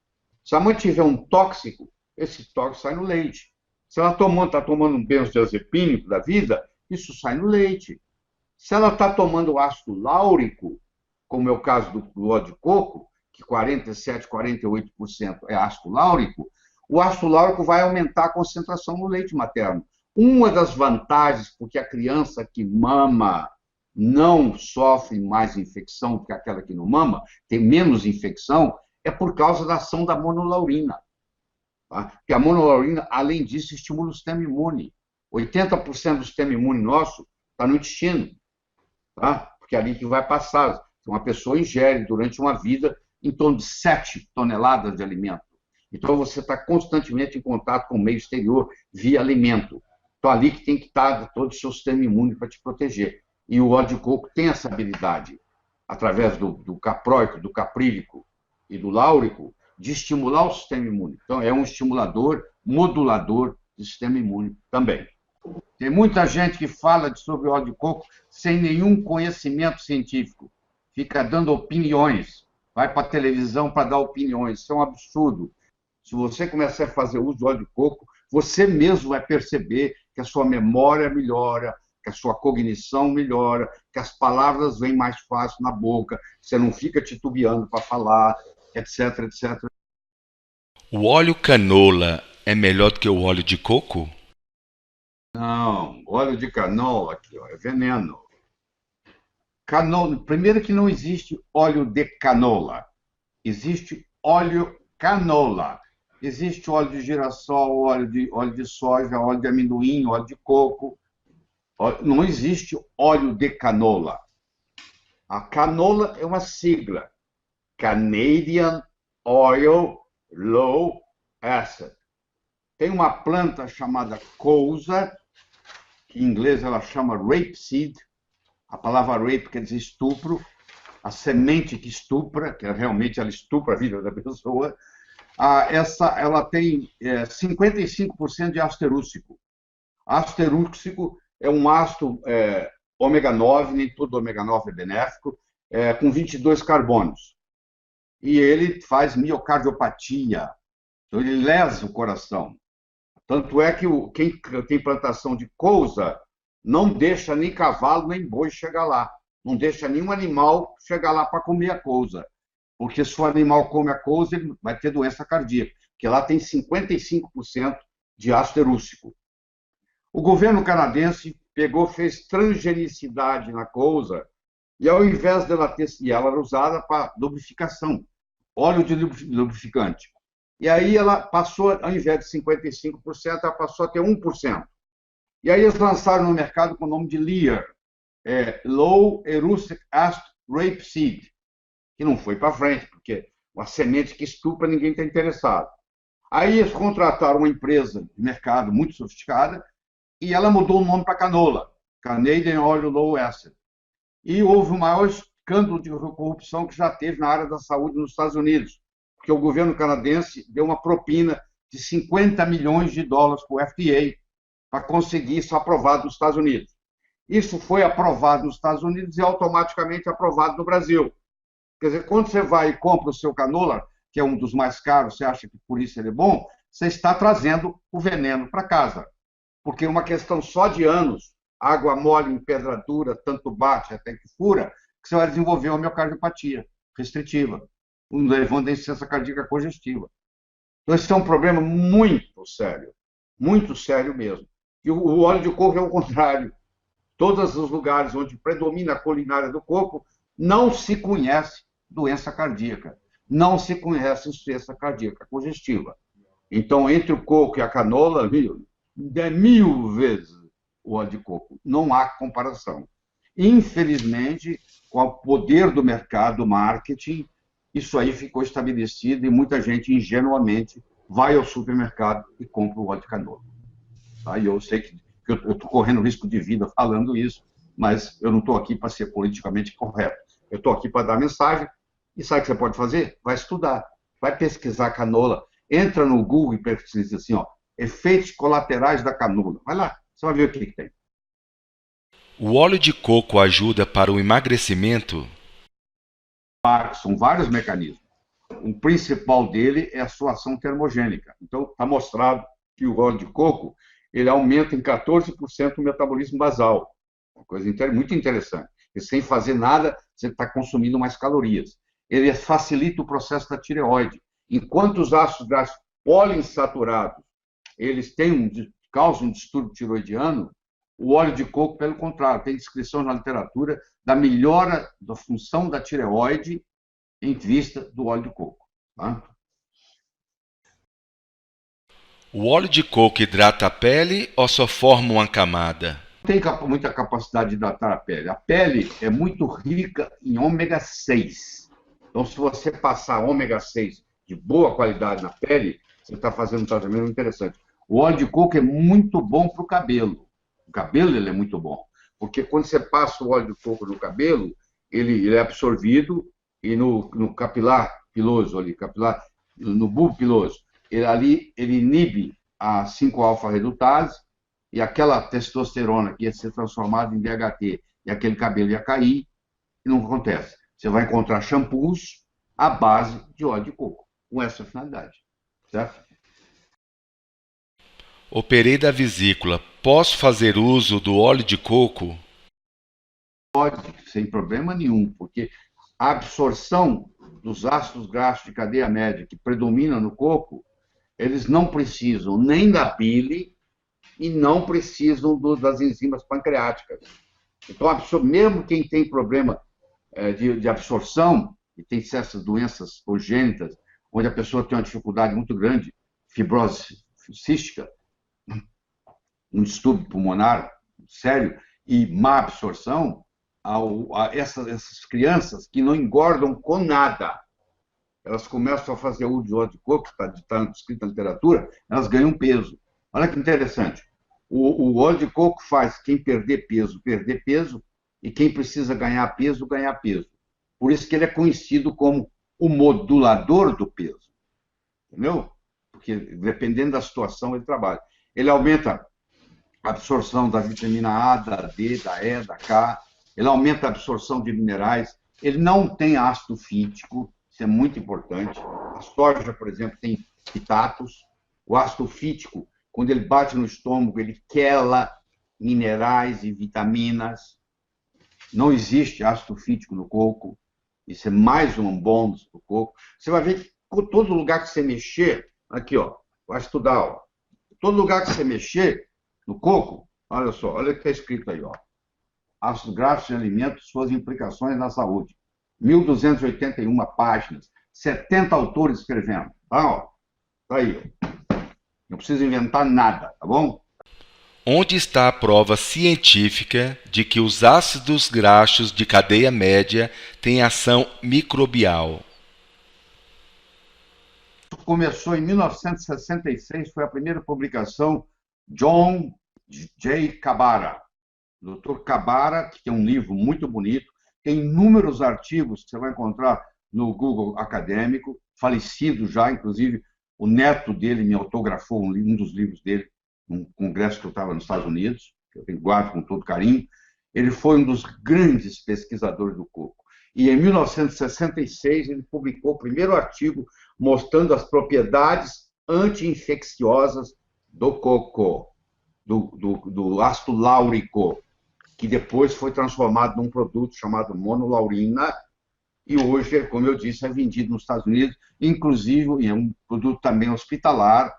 [SPEAKER 1] Se a mãe tiver um tóxico, esse tóxico sai no leite. Se ela está tomando um benzodiazepínico da vida, isso sai no leite. Se ela está tomando ácido láurico, como é o caso do óleo de coco, que 47%, 48% é ácido láurico, o ácido láurico vai aumentar a concentração no leite materno. Uma das vantagens, porque a criança que mama não sofre mais infecção do que aquela que não mama, tem menos infecção, é por causa da ação da monolaurina. Tá? Porque a monolaurina, além disso, estimula o sistema imune. 80% do sistema imune nosso está no intestino, tá? Porque é ali que vai passar. Uma pessoa ingere durante uma vida em torno de 7 toneladas de alimento. Então, você está constantemente em contato com o meio exterior via alimento. Então, ali que tem que estar todo o seu sistema imune para te proteger. E o óleo de coco tem essa habilidade, através do capróico, do caprílico e do láurico, de estimular o sistema imune. Então, é um estimulador, modulador do sistema imune também. Tem muita gente que fala sobre óleo de coco sem nenhum conhecimento científico. Fica dando opiniões, vai para a televisão para dar opiniões. Isso é um absurdo. Se você começar a fazer uso do óleo de coco, você mesmo vai perceber que a sua memória melhora, que a sua cognição melhora, que as palavras vêm mais fácil na boca, você não fica titubeando para falar, etc, etc.
[SPEAKER 2] O óleo canola é melhor do que o óleo de coco?
[SPEAKER 1] Não, óleo de canola aqui, ó, é veneno. Canola, primeiro que não existe óleo de canola, existe óleo canola. Existe óleo de girassol, óleo de soja, óleo de amendoim, óleo de coco. Não existe óleo de canola. A canola é uma sigla. Canadian Oil Low Acid. Tem uma planta chamada couza, que em inglês ela chama rapeseed. A palavra rape quer dizer estupro. A semente que estupra, que realmente ela estupra a vida da pessoa. Ela tem 55% de ácido terúcico. Ácido terúcico é um ácido ômega 9, nem todo ômega 9 é benéfico, com 22 carbonos. E ele faz miocardiopatia, então ele lesa o coração. Tanto é que quem tem plantação de couza não deixa nem cavalo nem boi chegar lá. Não deixa nenhum animal chegar lá para comer a couza. Porque se o animal come a couza, ele vai ter doença cardíaca, porque lá tem 55% de ácido terúcico. O governo canadense fez transgenicidade na couza, e ao invés dela ter, e ela era usada para lubrificação, óleo de lubrificante. E aí ela passou, ao invés de 55%, ela passou a ter 1%. E aí eles lançaram no mercado com o nome de Lear, Low Erucic Acid Rapeseed, que não foi para frente, porque uma semente que estupra, ninguém está interessado. Aí eles contrataram uma empresa de mercado muito sofisticada e ela mudou o nome para canola, Canadian Oil Low Acid. E houve o maior escândalo de corrupção que já teve na área da saúde nos Estados Unidos, porque o governo canadense deu uma propina de 50 milhões de dólares para o FDA para conseguir isso aprovado nos Estados Unidos. Isso foi aprovado nos Estados Unidos e automaticamente aprovado no Brasil. Quer dizer, quando você vai e compra o seu canola, que é um dos mais caros, você acha que por isso ele é bom, você está trazendo o veneno para casa. Porque é uma questão só de anos, água mole, empedradura, tanto bate até que fura, que você vai desenvolver uma miocardiopatia restritiva, levando a insuficiência cardíaca congestiva. Então, esse é um problema muito sério mesmo. E o óleo de coco é o contrário. Todos os lugares onde predomina a culinária do coco, não se conhece doença cardíaca, não se conhece insuficiência cardíaca congestiva. Então, entre o coco e a canola, é 1000 vezes o óleo de coco. Não há comparação. Infelizmente, com o poder do mercado, do marketing, isso aí ficou estabelecido e muita gente ingenuamente vai ao supermercado e compra o óleo de canola. Tá? E eu sei que eu estou correndo risco de vida falando isso, mas eu não estou aqui para ser politicamente correto. Eu estou aqui para dar mensagem. E sabe o que você pode fazer? Vai estudar, vai pesquisar canola. Entra no Google e pesquisa assim, efeitos colaterais da canola. Vai lá, você vai ver o que tem.
[SPEAKER 2] O óleo de coco ajuda para o emagrecimento?
[SPEAKER 1] São vários mecanismos. O principal dele é a sua ação termogênica. Então, está mostrado que o óleo de coco ele aumenta em 14% o metabolismo basal. Uma coisa muito interessante. E sem fazer nada, você está consumindo mais calorias. Ele facilita o processo da tireoide. Enquanto os ácidos graxos poliinsaturados eles causam um distúrbio tiroidiano, o óleo de coco, pelo contrário, tem descrição na literatura da melhora da função da tireoide em vista do óleo de coco. Tá?
[SPEAKER 2] O óleo de coco hidrata a pele ou só forma uma camada?
[SPEAKER 1] Tem muita capacidade de hidratar a pele. A pele é muito rica em ômega 6. Então, se você passar ômega 6 de boa qualidade na pele, você está fazendo um tratamento interessante. O óleo de coco é muito bom para o cabelo. O cabelo ele é muito bom. Porque quando você passa o óleo de coco no cabelo, ele é absorvido e no capilar piloso, ali, capilar, no bulbo piloso, ele inibe a 5-alfa-redutase, e aquela testosterona que ia ser transformada em DHT e aquele cabelo ia cair, e não acontece. Você vai encontrar shampoos à base de óleo de coco, com essa finalidade, certo?
[SPEAKER 2] Operei da vesícula. Posso fazer uso do óleo de coco?
[SPEAKER 1] Pode, sem problema nenhum, porque a absorção dos ácidos graxos de cadeia média que predominam no coco, eles não precisam nem da bile e não precisam das enzimas pancreáticas. Então, mesmo quem tem problema de absorção, e tem essas doenças congênitas, onde a pessoa tem uma dificuldade muito grande, fibrose cística, um distúrbio pulmonar sério e má absorção, essas crianças que não engordam com nada, elas começam a fazer uso de óleo de coco, está descrito na literatura, elas ganham peso. Olha que interessante. O óleo de coco faz quem perder peso, e quem precisa ganhar peso. Por isso que ele é conhecido como o modulador do peso. Entendeu? Porque dependendo da situação ele trabalha. Ele aumenta a absorção da vitamina A, da D, da E, da K, ele aumenta a absorção de minerais, ele não tem ácido fítico, isso é muito importante. A soja, por exemplo, tem fitatos. O ácido fítico, quando ele bate no estômago, ele quela minerais e vitaminas. Não existe ácido fítico no coco. Isso é mais um bônus do coco. Você vai ver que todo lugar que você mexer, aqui, ó, vai estudar, ó. Todo lugar que você mexer no coco, olha só, olha o que está escrito aí, ó. Ácidos graxos em alimentos, suas implicações na saúde. 1.281 páginas, 70 autores escrevendo. Tá, ó. Tá aí, ó. Não precisa inventar nada, tá bom?
[SPEAKER 2] Onde está a prova científica de que os ácidos graxos de cadeia média têm ação microbial?
[SPEAKER 1] Começou em 1966, foi a primeira publicação, John J. Kabara. O Dr. Kabara, que tem um livro muito bonito, tem inúmeros artigos que você vai encontrar no Google acadêmico, falecido já, inclusive o neto dele me autografou um dos livros dele, num congresso que eu estava nos Estados Unidos, que eu guardo com todo carinho. Ele foi um dos grandes pesquisadores do coco. E em 1966 ele publicou o primeiro artigo mostrando as propriedades anti-infecciosas do coco, do ácido láurico, que depois foi transformado num produto chamado monolaurina, e hoje, como eu disse, é vendido nos Estados Unidos, inclusive é um produto também hospitalar,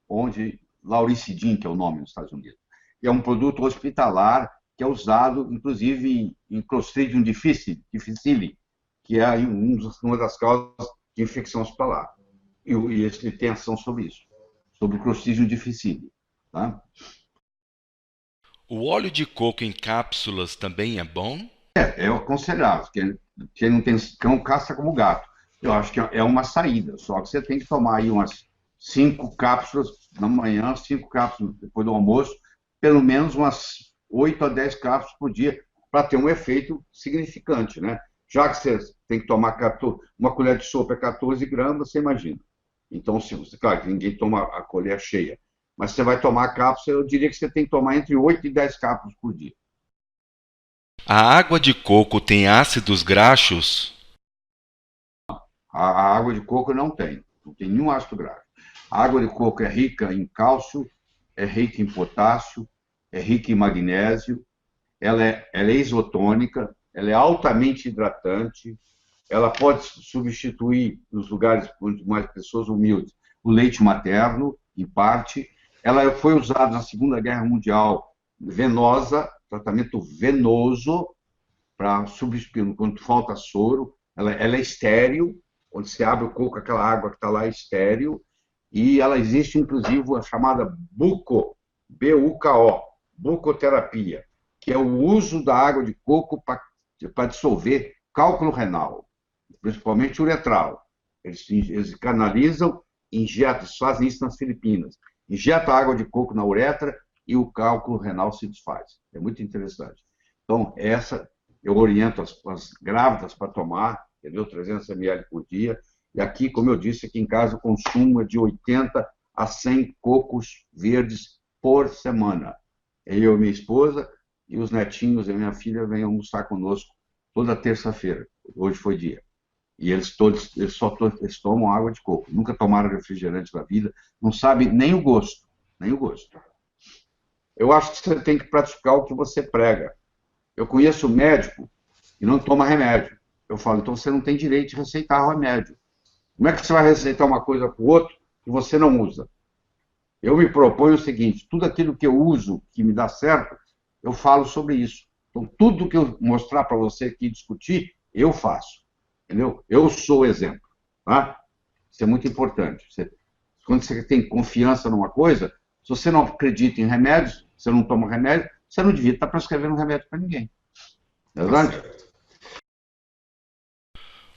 [SPEAKER 1] onde lauricidin, que é o nome nos Estados Unidos. E é um produto hospitalar que é usado, inclusive, em Clostridium difficile, que é uma das causas de infecção hospitalar. E ele tem ação sobre isso, sobre o Clostridium difficile. Tá?
[SPEAKER 2] O óleo de coco em cápsulas também é bom?
[SPEAKER 1] É aconselhável. Quem não tem cão, caça como gato. Eu acho que é uma saída, só que você tem que tomar aí umas 5 cápsulas na manhã, 5 cápsulas depois do almoço, pelo menos umas 8 a 10 cápsulas por dia, para ter um efeito significante, né? Já que você tem que tomar uma colher de sopa é 14 gramas, você imagina. Então, claro que ninguém toma a colher cheia, mas você vai tomar a cápsula, eu diria que você tem que tomar entre 8 e 10 cápsulas por dia.
[SPEAKER 2] A água de coco tem ácidos graxos?
[SPEAKER 1] A água de coco não tem nenhum ácido graxo. A água de coco é rica em cálcio, é rica em potássio, é rica em magnésio, ela é isotônica, ela é altamente hidratante, ela pode substituir, nos lugares onde mais pessoas humildes, o leite materno, em parte. Ela foi usada na Segunda Guerra Mundial, venosa, tratamento venoso, para substituir quando falta soro. Ela é estéril, quando você abre o coco, aquela água que está lá é estéril, e ela existe, inclusive, a chamada buco, B-U-K-O, bucoterapia. que é o uso da água de coco para dissolver cálculo renal, principalmente uretral. Eles canalizam, injetam, fazem isso nas Filipinas. Injeta água de coco na uretra e o cálculo renal se desfaz. É muito interessante. Então, essa eu oriento as grávidas para tomar, entendeu? 300 ml por dia. E aqui, como eu disse, aqui em casa o consumo é de 80 a 100 cocos verdes por semana. Eu e minha esposa e os netinhos e minha filha vêm almoçar conosco toda terça-feira. Hoje foi dia. E eles tomam água de coco. Nunca tomaram refrigerante na vida. Não sabem nem o gosto. Nem o gosto. Eu acho que você tem que praticar o que você prega. Eu conheço médico que não toma remédio. Eu falo, então você não tem direito de receitar remédio. Como é que você vai receitar uma coisa para o outro que você não usa? Eu me proponho o seguinte, tudo aquilo que eu uso, que me dá certo, eu falo sobre isso. Então, tudo que eu mostrar para você aqui, discutir, eu faço. Entendeu? Eu sou o exemplo. Tá? Isso é muito importante. Quando você tem confiança numa coisa, se você não acredita em remédios, você não toma remédio, você não devia estar prescrevendo remédio para ninguém. Não é verdade?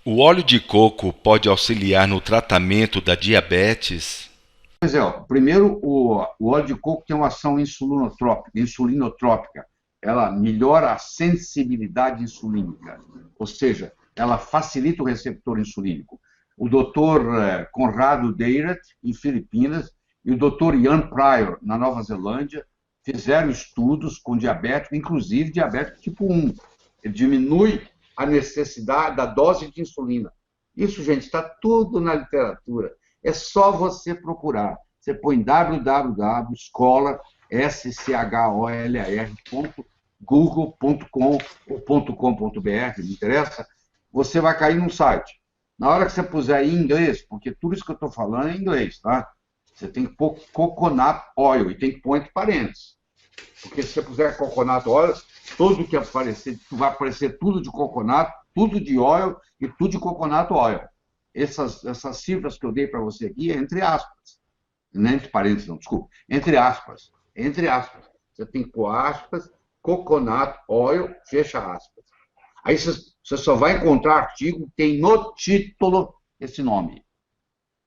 [SPEAKER 2] O óleo de coco pode auxiliar no tratamento da diabetes?
[SPEAKER 1] Pois é, ó, primeiro, o óleo de coco tem uma ação insulinotrópica. Ela melhora a sensibilidade insulínica, ou seja, ela facilita o receptor insulínico. O doutor Conrado Deirat, em Filipinas, e o doutor Ian Pryor, na Nova Zelândia, fizeram estudos com diabético, inclusive diabético tipo 1. Ele diminui a necessidade da dose de insulina. Isso, gente, está tudo na literatura. É só você procurar. Você põe www.scholar.google.com ou .com.br, não interessa, você vai cair num site. Na hora que você puser em inglês, porque tudo isso que eu estou falando é em inglês, tá? Você tem que pôr coconut oil e tem que pôr entre parênteses. Porque se você puser coconut oil, tudo que aparecer, vai aparecer tudo de coconut, tudo de oil e tudo de coconut oil. Essas cifras que eu dei para você aqui é entre aspas. Não é entre parênteses, não, desculpa. Entre aspas. Entre aspas. Você tem que pôr aspas, coconut oil, fecha aspas. Aí você só vai encontrar artigo que tem no título esse nome.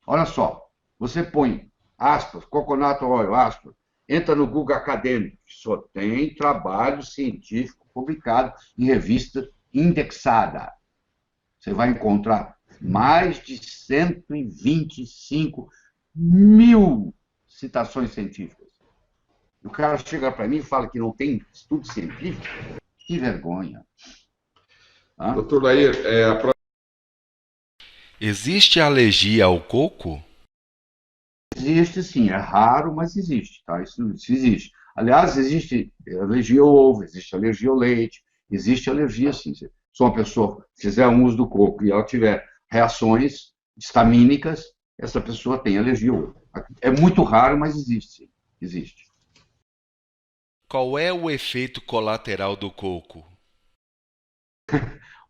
[SPEAKER 1] Olha só. Você põe aspas, coconut oil, aspas. Entra no Google Acadêmico, só tem trabalho científico publicado em revista indexada. Você vai encontrar mais de 125 mil citações científicas. O cara chega para mim e fala que não tem estudo científico. Que vergonha.
[SPEAKER 3] Doutor Lair,
[SPEAKER 2] Existe alergia ao coco?
[SPEAKER 1] Existe sim, é raro, mas existe, tá? Isso existe. Aliás, existe alergia ao ovo, existe alergia ao leite, existe alergia sim. Se uma pessoa fizer um uso do coco e ela tiver reações histamínicas, essa pessoa tem alergia ao ovo. É muito raro, mas existe, sim. Existe.
[SPEAKER 2] Qual é o efeito colateral do coco?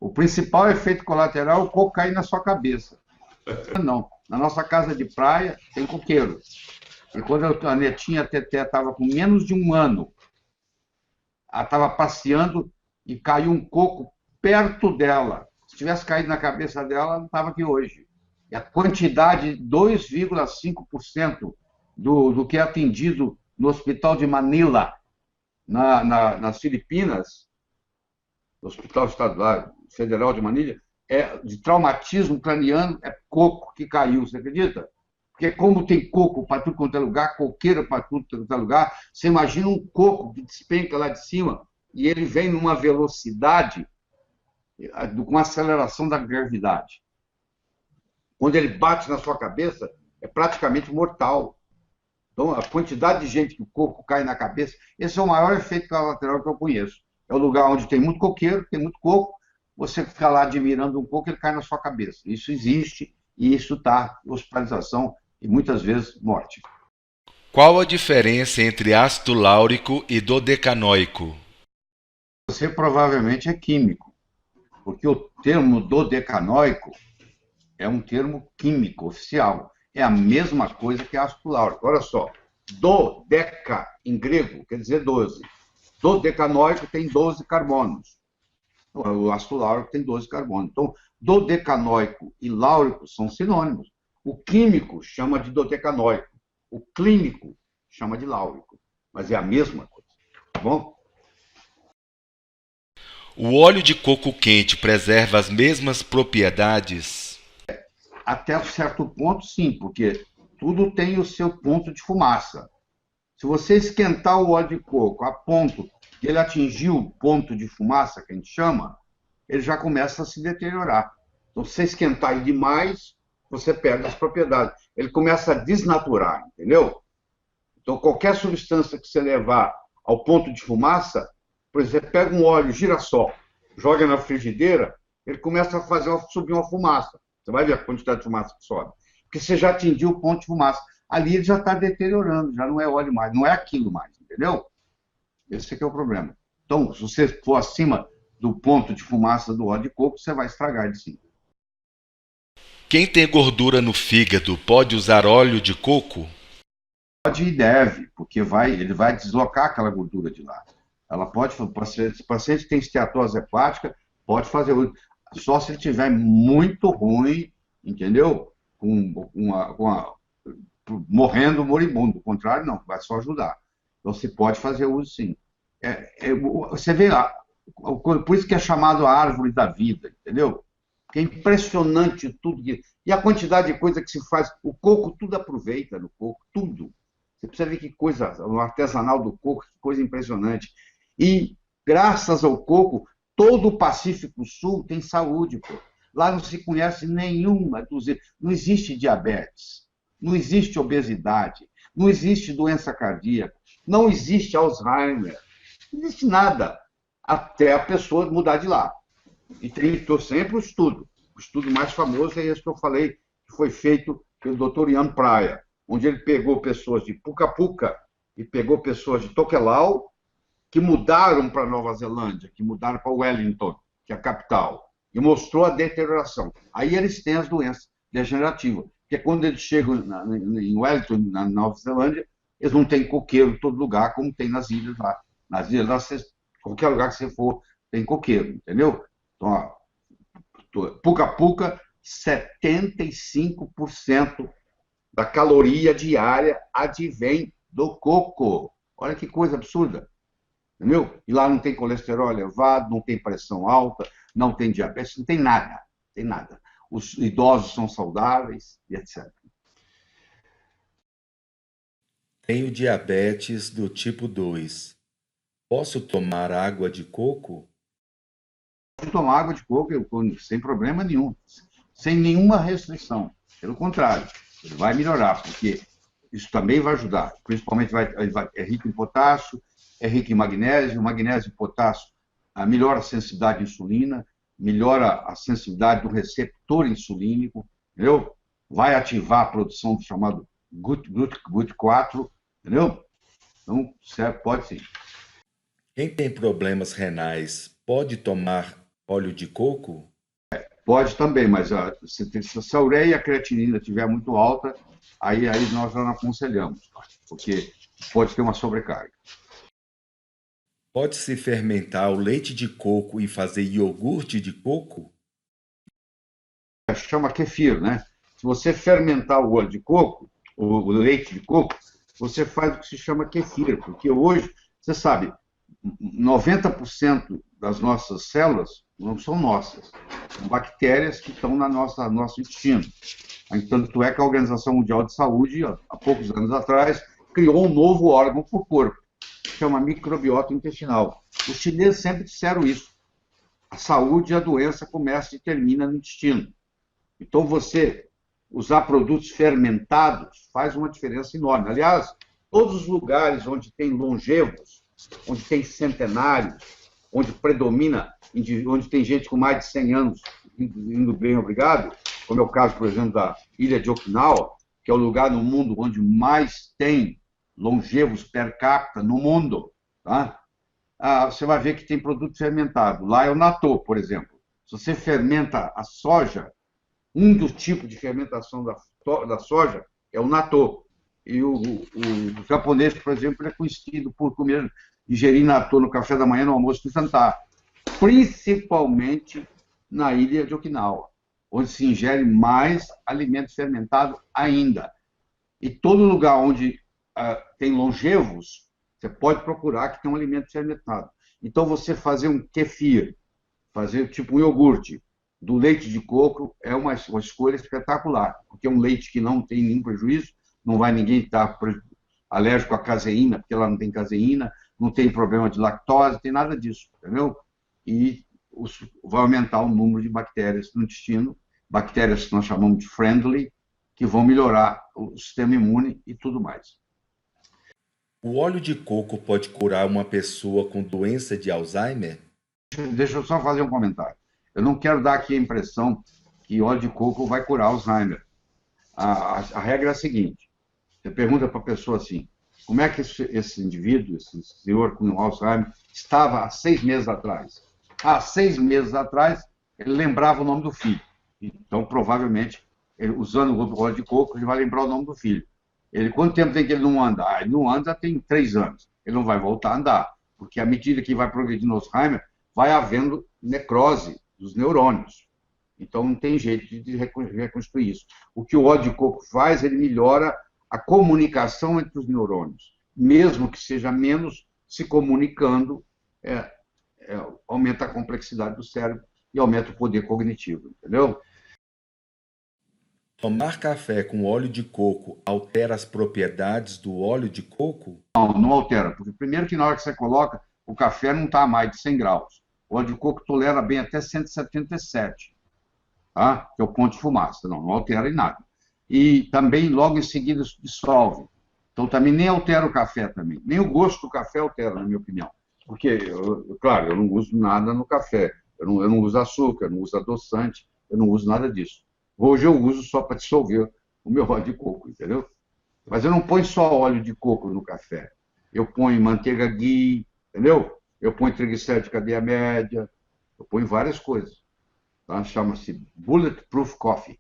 [SPEAKER 1] O principal efeito colateral é o coco cair na sua cabeça. Não. Na nossa casa de praia tem coqueiro. E quando a netinha Teté estava com menos de um ano, ela estava passeando e caiu um coco perto dela. Se tivesse caído na cabeça dela, ela não estava aqui hoje. E a quantidade, 2,5% do que é atendido no hospital de Manila, nas Filipinas, no Hospital Estadual Federal de Manila, de traumatismo craniano, é coco que caiu, você acredita? Porque como tem coco para tudo quanto é lugar, coqueiro para tudo quanto é lugar, você imagina um coco que despenca lá de cima e ele vem numa velocidade com aceleração da gravidade. Quando ele bate na sua cabeça, é praticamente mortal. Então, a quantidade de gente que o coco cai na cabeça, esse é o maior efeito colateral que eu conheço. É o lugar onde tem muito coqueiro, tem muito coco, você fica lá admirando um coco, ele cai na sua cabeça. Isso existe e isso está hospitalização e muitas vezes morte.
[SPEAKER 2] Qual a diferença entre ácido láurico e dodecanoico?
[SPEAKER 1] Você provavelmente é químico, porque o termo dodecanoico é um termo químico oficial. É a mesma coisa que ácido láurico. Olha só, dodeca em grego quer dizer 12. Dodecanoico tem 12 carbonos. O ácido láurico tem 12 carbonos. Então, dodecanoico e láurico são sinônimos. O químico chama de dodecanoico. O clínico chama de láurico. Mas é a mesma coisa. Tá bom?
[SPEAKER 2] O óleo de coco quente preserva as mesmas propriedades?
[SPEAKER 1] Até certo ponto, sim, porque tudo tem o seu ponto de fumaça. Se você esquentar o óleo de coco a ponto que ele atingiu o ponto de fumaça, que a gente chama, ele já começa a se deteriorar. Então, se você esquentar ele demais, você perde as propriedades. Ele começa a desnaturar, entendeu? Então, qualquer substância que você levar ao ponto de fumaça, por exemplo, pega um óleo girassol, joga na frigideira, ele começa a subir uma fumaça. Você vai ver a quantidade de fumaça que sobe. Porque você já atingiu o ponto de fumaça. Ali ele já está deteriorando, já não é óleo mais, não é aquilo mais, entendeu? Esse aqui é o problema. Então, se você for acima do ponto de fumaça do óleo de coco, você vai estragar ele sim.
[SPEAKER 2] Quem tem gordura no fígado pode usar óleo de coco?
[SPEAKER 1] Pode e deve, porque ele vai deslocar aquela gordura de lá. Ela pode, o paciente que tem esteatose hepática, pode fazer uso, só se ele estiver muito ruim, entendeu? Morrendo moribundo. O contrário, não, vai só ajudar. Então, você pode fazer uso, sim. Você vê, por isso que é chamado a árvore da vida, entendeu? Porque é impressionante tudo. E a quantidade de coisa que se faz. O coco, tudo aproveita no coco, tudo. Você precisa ver que coisa, o artesanal do coco, que coisa impressionante. E, graças ao coco, todo o Pacífico Sul tem saúde, pô. Lá não se conhece nenhuma, não existe diabetes, não existe obesidade, não existe doença cardíaca, não existe Alzheimer, não existe nada, até a pessoa mudar de lá. E estou sempre o estudo mais famoso é esse que eu falei, que foi feito pelo Dr. Ian Praia, onde ele pegou pessoas de Puka Puka e pegou pessoas de Tokelau, que mudaram para Nova Zelândia, que mudaram para Wellington, que é a capital, e mostrou a deterioração. Aí eles têm as doenças degenerativas, porque quando eles chegam em Wellington, na Nova Zelândia, eles não têm coqueiro em todo lugar, como tem nas ilhas lá. Nas ilhas lá, qualquer lugar que você for, tem coqueiro, entendeu? Então, ó, Puka Puka, 75% da caloria diária advém do coco. Olha que coisa absurda. Entendeu? E lá não tem colesterol elevado, não tem pressão alta, não tem diabetes, não tem nada. Tem nada. Os idosos são saudáveis e etc.
[SPEAKER 2] Tenho diabetes do tipo 2. Posso tomar água de coco?
[SPEAKER 1] Pode tomar água de coco sem problema nenhum, sem nenhuma restrição. Pelo contrário, ele vai melhorar, porque isso também vai ajudar. Principalmente é rico em potássio, é rico em magnésio. Magnésio e potássio melhora a sensibilidade à insulina, melhora a sensibilidade do receptor insulínico, entendeu? Vai ativar a produção do chamado GUT4, entendeu? Então, pode sim.
[SPEAKER 2] Quem tem problemas renais pode tomar óleo de coco?
[SPEAKER 1] Pode também, mas se a ureia e a creatinina estiver muito alta, aí nós não aconselhamos, porque pode ter uma sobrecarga.
[SPEAKER 2] Pode-se fermentar o leite de coco e fazer iogurte de coco?
[SPEAKER 1] Chama kefir, né? Se você fermentar o óleo de coco, o leite de coco, você faz o que se chama kefir, porque hoje, você sabe, 90% das nossas células não são nossas, são bactérias que estão no nosso intestino. Tanto é que a Organização Mundial de Saúde, há poucos anos atrás, criou um novo órgão para o corpo, que chama microbiota intestinal. Os chineses sempre disseram isso. A saúde e a doença começa e termina no intestino. Então, você usar produtos fermentados faz uma diferença enorme. Aliás, todos os lugares onde tem longevos, onde tem centenários, onde predomina, onde tem gente com mais de 100 anos indo bem, obrigado, como é o caso, por exemplo, da ilha de Okinawa, que é o lugar no mundo onde mais tem longevos per capita no mundo, tá? Você vai ver que tem produto fermentado. Lá é o natô, por exemplo. Se você fermenta a soja, um dos tipos de fermentação da soja é o natô. E o japonês, por exemplo, é conhecido por comer ingerir natô no café da manhã, no almoço e no jantar. Principalmente na ilha de Okinawa, onde se ingere mais alimento fermentado ainda. E todo lugar onde tem longevos, você pode procurar que tem um alimento fermentado. Então, você fazer um kefir, fazer tipo um iogurte do leite de coco é uma escolha espetacular, porque é um leite que não tem nenhum prejuízo, não vai ninguém estar alérgico à caseína, porque ela não tem caseína, não tem problema de lactose, não tem nada disso, entendeu? E vai aumentar o número de bactérias no intestino, bactérias que nós chamamos de friendly, que vão melhorar o sistema imune e tudo mais.
[SPEAKER 2] O óleo de coco pode curar uma pessoa com doença de Alzheimer?
[SPEAKER 1] Deixa eu só fazer um comentário. Eu não quero dar aqui a impressão que óleo de coco vai curar Alzheimer. A regra é a seguinte: você pergunta para a pessoa assim, como é que esse indivíduo, esse senhor com Alzheimer, estava há 6 meses atrás? Há 6 meses atrás, ele lembrava o nome do filho. Então, provavelmente, usando o óleo de coco, ele vai lembrar o nome do filho. Quanto tempo tem que ele não anda? Ele não anda tem 3 anos. Ele não vai voltar a andar, porque à medida que vai progredindo o Alzheimer, vai havendo necrose dos neurônios. Então, não tem jeito de reconstruir isso. O que o óleo de coco faz, ele melhora a comunicação entre os neurônios. Mesmo que seja menos se comunicando, aumenta a complexidade do cérebro e aumenta o poder cognitivo, entendeu?
[SPEAKER 2] Tomar café com óleo de coco altera as propriedades do óleo de coco?
[SPEAKER 1] Não altera, porque primeiro que na hora que você coloca, o café não está a mais de 100 graus. O óleo de coco tolera bem até 177, tá? Que é o ponto de fumaça. Não altera em nada. E também logo em seguida dissolve. Então também nem altera o café também. Nem o gosto do café altera, na minha opinião. Porque, claro, eu não uso nada no café. Eu não uso açúcar, eu não uso adoçante, eu não uso nada disso. Hoje eu uso só para dissolver o meu óleo de coco, entendeu? Mas eu não ponho só óleo de coco no café. Eu ponho manteiga ghee, entendeu? Eu ponho triglicéridos de cadeia média, eu ponho várias coisas. Tá? Chama-se Bulletproof Coffee.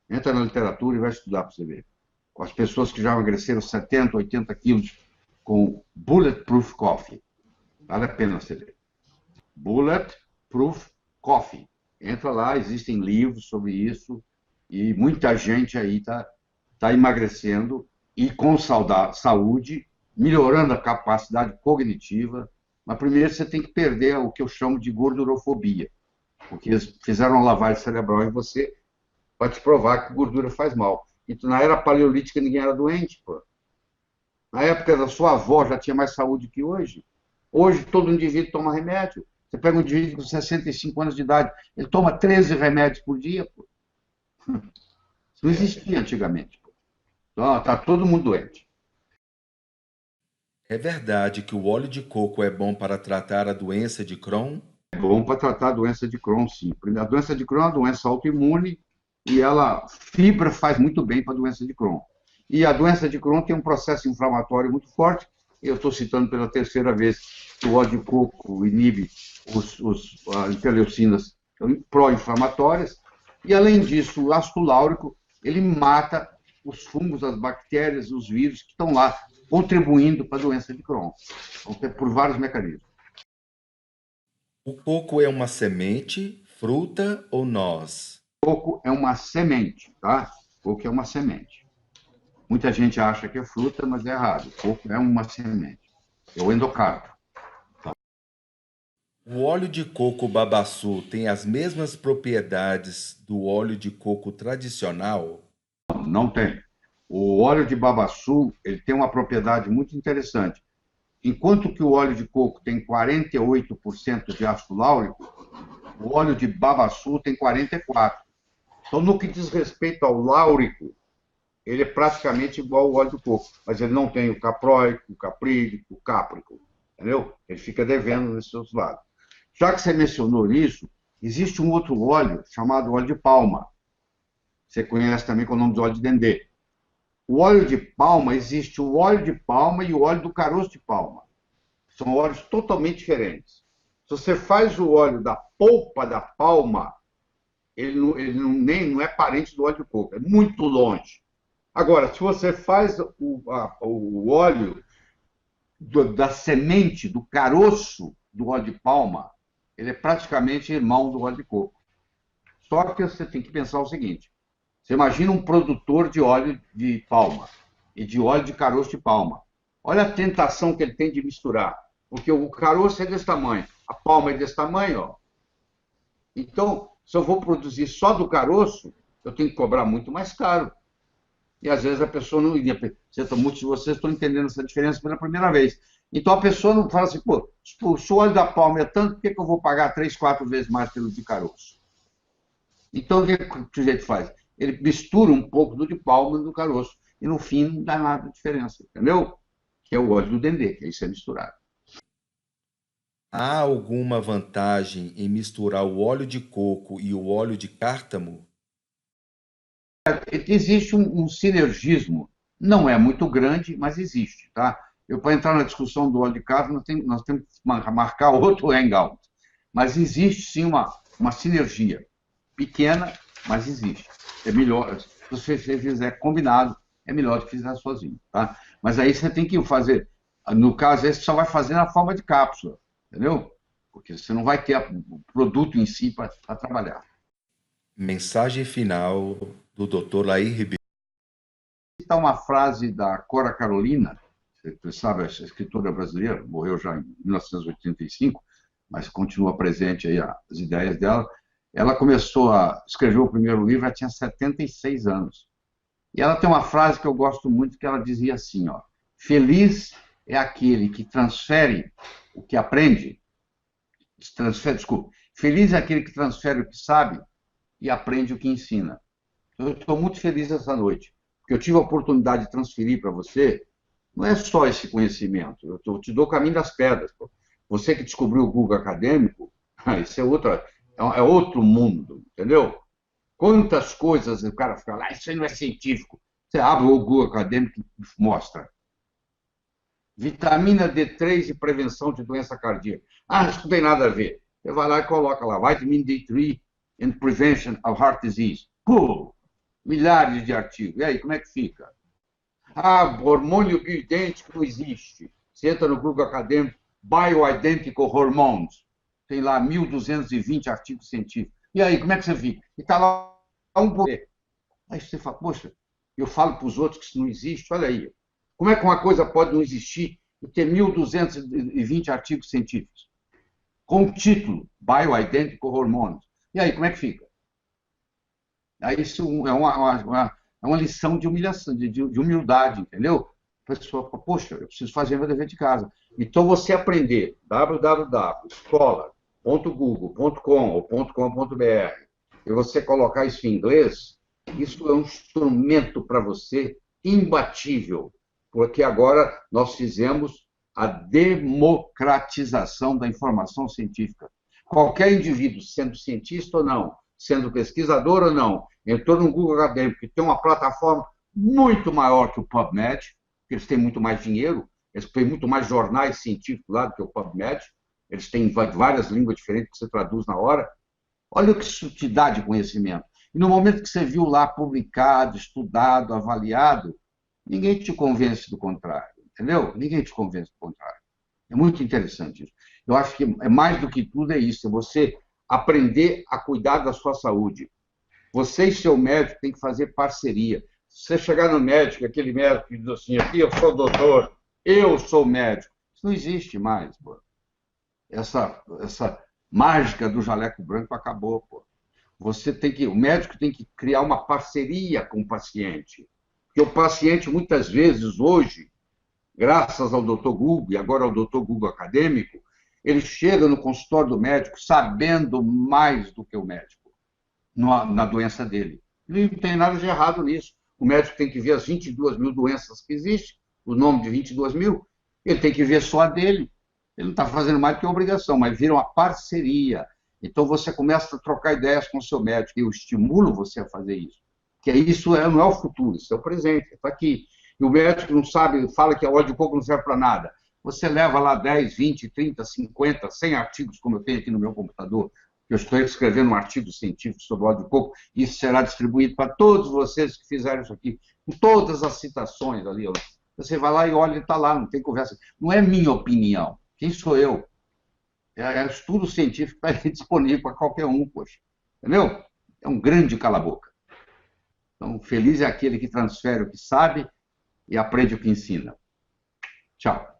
[SPEAKER 1] Entra na literatura e vai estudar para você ver. Com as pessoas que já emagreceram 70, 80 quilos com Bulletproof Coffee. Vale a pena você ler. Bulletproof Coffee. Entra lá, existem livros sobre isso e muita gente aí tá emagrecendo e com saúde, melhorando a capacidade cognitiva. Mas primeiro você tem que perder o que eu chamo de gordurofobia, porque eles fizeram uma lavagem cerebral em você para te provar que gordura faz mal. Então, na era paleolítica, ninguém era doente, pô. Na época da sua avó já tinha mais saúde que hoje. Hoje, todo indivíduo toma remédio. Você pega um indivíduo com 65 anos de idade, ele toma 13 remédios por dia, pô. Isso não existia antigamente, pô. Então, tá todo mundo doente.
[SPEAKER 2] É verdade que o óleo de coco é bom para tratar a doença de Crohn?
[SPEAKER 1] É bom para tratar a doença de Crohn, sim. A doença de Crohn é uma doença autoimune e fibra faz muito bem para a doença de Crohn. E a doença de Crohn tem um processo inflamatório muito forte. Eu estou citando pela 3ª vez que o óleo de coco inibe as interleucinas pró-inflamatórias. E, além disso, o ácido láurico, ele mata os fungos, as bactérias, os vírus que estão lá contribuindo para a doença de Crohn. Então, por vários mecanismos.
[SPEAKER 2] O coco é uma semente, fruta ou noz?
[SPEAKER 1] Coco é uma semente, tá? Coco é uma semente. Muita gente acha que é fruta, mas é errado. Coco é uma semente. É o endocarpo. Tá?
[SPEAKER 2] O óleo de coco babaçu tem as mesmas propriedades do óleo de coco tradicional?
[SPEAKER 1] Não tem. O óleo de babaçu, ele tem uma propriedade muito interessante. Enquanto que o óleo de coco tem 48% de ácido láurico, o óleo de babaçu tem 44%. Então, no que diz respeito ao láurico, ele é praticamente igual ao óleo de coco, mas ele não tem o capróico, o caprílico, o cáprico, entendeu? Ele fica devendo nesses seus lados. Já que você mencionou isso, existe um outro óleo chamado óleo de palma. Você conhece também com o nome de óleo de dendê. O óleo de palma, existe o óleo de palma e o óleo do caroço de palma. São óleos totalmente diferentes. Se você faz o óleo da polpa da palma, ele não é parente do óleo de coco, é muito longe. Agora, se você faz o óleo da semente, do caroço do óleo de palma, ele é praticamente irmão do óleo de coco. Só que você tem que pensar o seguinte: você imagina um produtor de óleo de palma e de óleo de caroço de palma. Olha a tentação que ele tem de misturar, porque o caroço é desse tamanho, a palma é desse tamanho, ó. Então, se eu vou produzir só do caroço, eu tenho que cobrar muito mais caro. E às vezes a pessoa não iria. Muitos de vocês estão entendendo essa diferença pela primeira vez. Então a pessoa não fala assim, pô, se o óleo da palma é tanto, por que eu vou pagar 3, 4 vezes mais pelo de caroço? Então o que o sujeito faz? Ele mistura um pouco do de palma e do caroço. E no fim não dá nada de diferença, entendeu? Que é o óleo do dendê, que isso é misturado.
[SPEAKER 2] Há alguma vantagem em misturar o óleo de coco e o óleo de cártamo?
[SPEAKER 1] Existe um sinergismo, não é muito grande, mas existe, tá? Para entrar na discussão do óleo de cártamo, nós temos que marcar outro hangout. Mas existe sim uma sinergia, pequena, mas existe. É melhor, se você fizer combinado, é melhor do que fizer sozinho, tá? Mas aí você tem que fazer, no caso esse só vai fazer na forma de cápsula, entendeu? Porque você não vai ter o produto em si para trabalhar.
[SPEAKER 2] Mensagem final do Dr. Lair Ribeiro.
[SPEAKER 1] Está uma frase da Cora Carolina, você sabe, essa escritora brasileira, morreu já em 1985, mas continua presente aí as ideias dela. Ela começou a escrever o primeiro livro, ela tinha 76 anos. E ela tem uma frase que eu gosto muito, que ela dizia assim, ó: feliz é aquele que transfere o que aprende, feliz é aquele que transfere o que sabe e aprende o que ensina. Eu estou muito feliz essa noite, porque eu tive a oportunidade de transferir para você, não é só esse conhecimento, eu te dou o caminho das pedras. Você que descobriu o Google Acadêmico, isso é outro mundo, entendeu? Quantas coisas o cara fica lá, isso aí não é científico. Você abre o Google Acadêmico e mostra. Vitamina D3 e prevenção de doença cardíaca. Ah, isso não tem nada a ver. Você vai lá e coloca lá, Vitamin D3 and Prevention of Heart Disease. Pô, milhares de artigos. E aí, como é que fica? Ah, hormônio bioidêntico não existe. Você entra no Google Acadêmico, Bioidentical Hormones. Tem lá 1.220 artigos científicos. E aí, como é que você fica? E está lá um poder. Aí você fala, poxa, eu falo para os outros que isso não existe, olha aí. Como é que uma coisa pode não existir e ter 1.220 artigos científicos? Com o título, Bioidentical Hormones. E aí, como é que fica? Aí isso é uma lição de humilhação, de humildade, entendeu? A pessoa fala, poxa, eu preciso fazer meu dever de casa. Então, você aprender www.escola.google.com ou .com.br e você colocar isso em inglês, isso é um instrumento para você imbatível, porque agora nós fizemos a democratização da informação científica. Qualquer indivíduo, sendo cientista ou não, sendo pesquisador ou não, entrou no Google Acadêmico, que tem uma plataforma muito maior que o PubMed, porque eles têm muito mais dinheiro, eles têm muito mais jornais científicos lá do que o PubMed, eles têm várias línguas diferentes que você traduz na hora. Olha o que isso te dá de conhecimento. E no momento que você viu lá publicado, estudado, avaliado, ninguém te convence do contrário, entendeu? Ninguém te convence do contrário. É muito interessante isso. Eu acho que é mais do que tudo é isso, é você aprender a cuidar da sua saúde. Você e seu médico têm que fazer parceria. Se você chegar no médico, aquele médico que diz assim, aqui eu sou doutor, eu sou médico. Isso não existe mais, pô. Essa mágica do jaleco branco acabou, pô. O médico tem que criar uma parceria com o paciente. Porque o paciente, muitas vezes, hoje, graças ao Dr. Google e agora ao Dr. Google Acadêmico, ele chega no consultório do médico sabendo mais do que o médico na doença dele. E não tem nada de errado nisso. O médico tem que ver as 22 mil doenças que existem, o nome de 22 mil, ele tem que ver só a dele. Ele não está fazendo mais do que obrigação, mas vira uma parceria. Então você começa a trocar ideias com o seu médico, e eu estimulo você a fazer isso. Porque isso não é o futuro, isso é o presente, está aqui. E o médico não sabe, fala que a óleo de coco não serve para nada. Você leva lá 10, 20, 30, 50, 100 artigos, como eu tenho aqui no meu computador. Eu estou escrevendo um artigo científico sobre óleo de coco, e isso será distribuído para todos vocês que fizeram isso aqui, com todas as citações ali, Você vai lá e olha, ele está lá, não tem conversa. Não é minha opinião. Quem sou eu? É estudo científico que está disponível para qualquer um, poxa. Entendeu? É um grande cala-boca. Então, feliz é aquele que transfere o que sabe e aprende o que ensina. Tchau.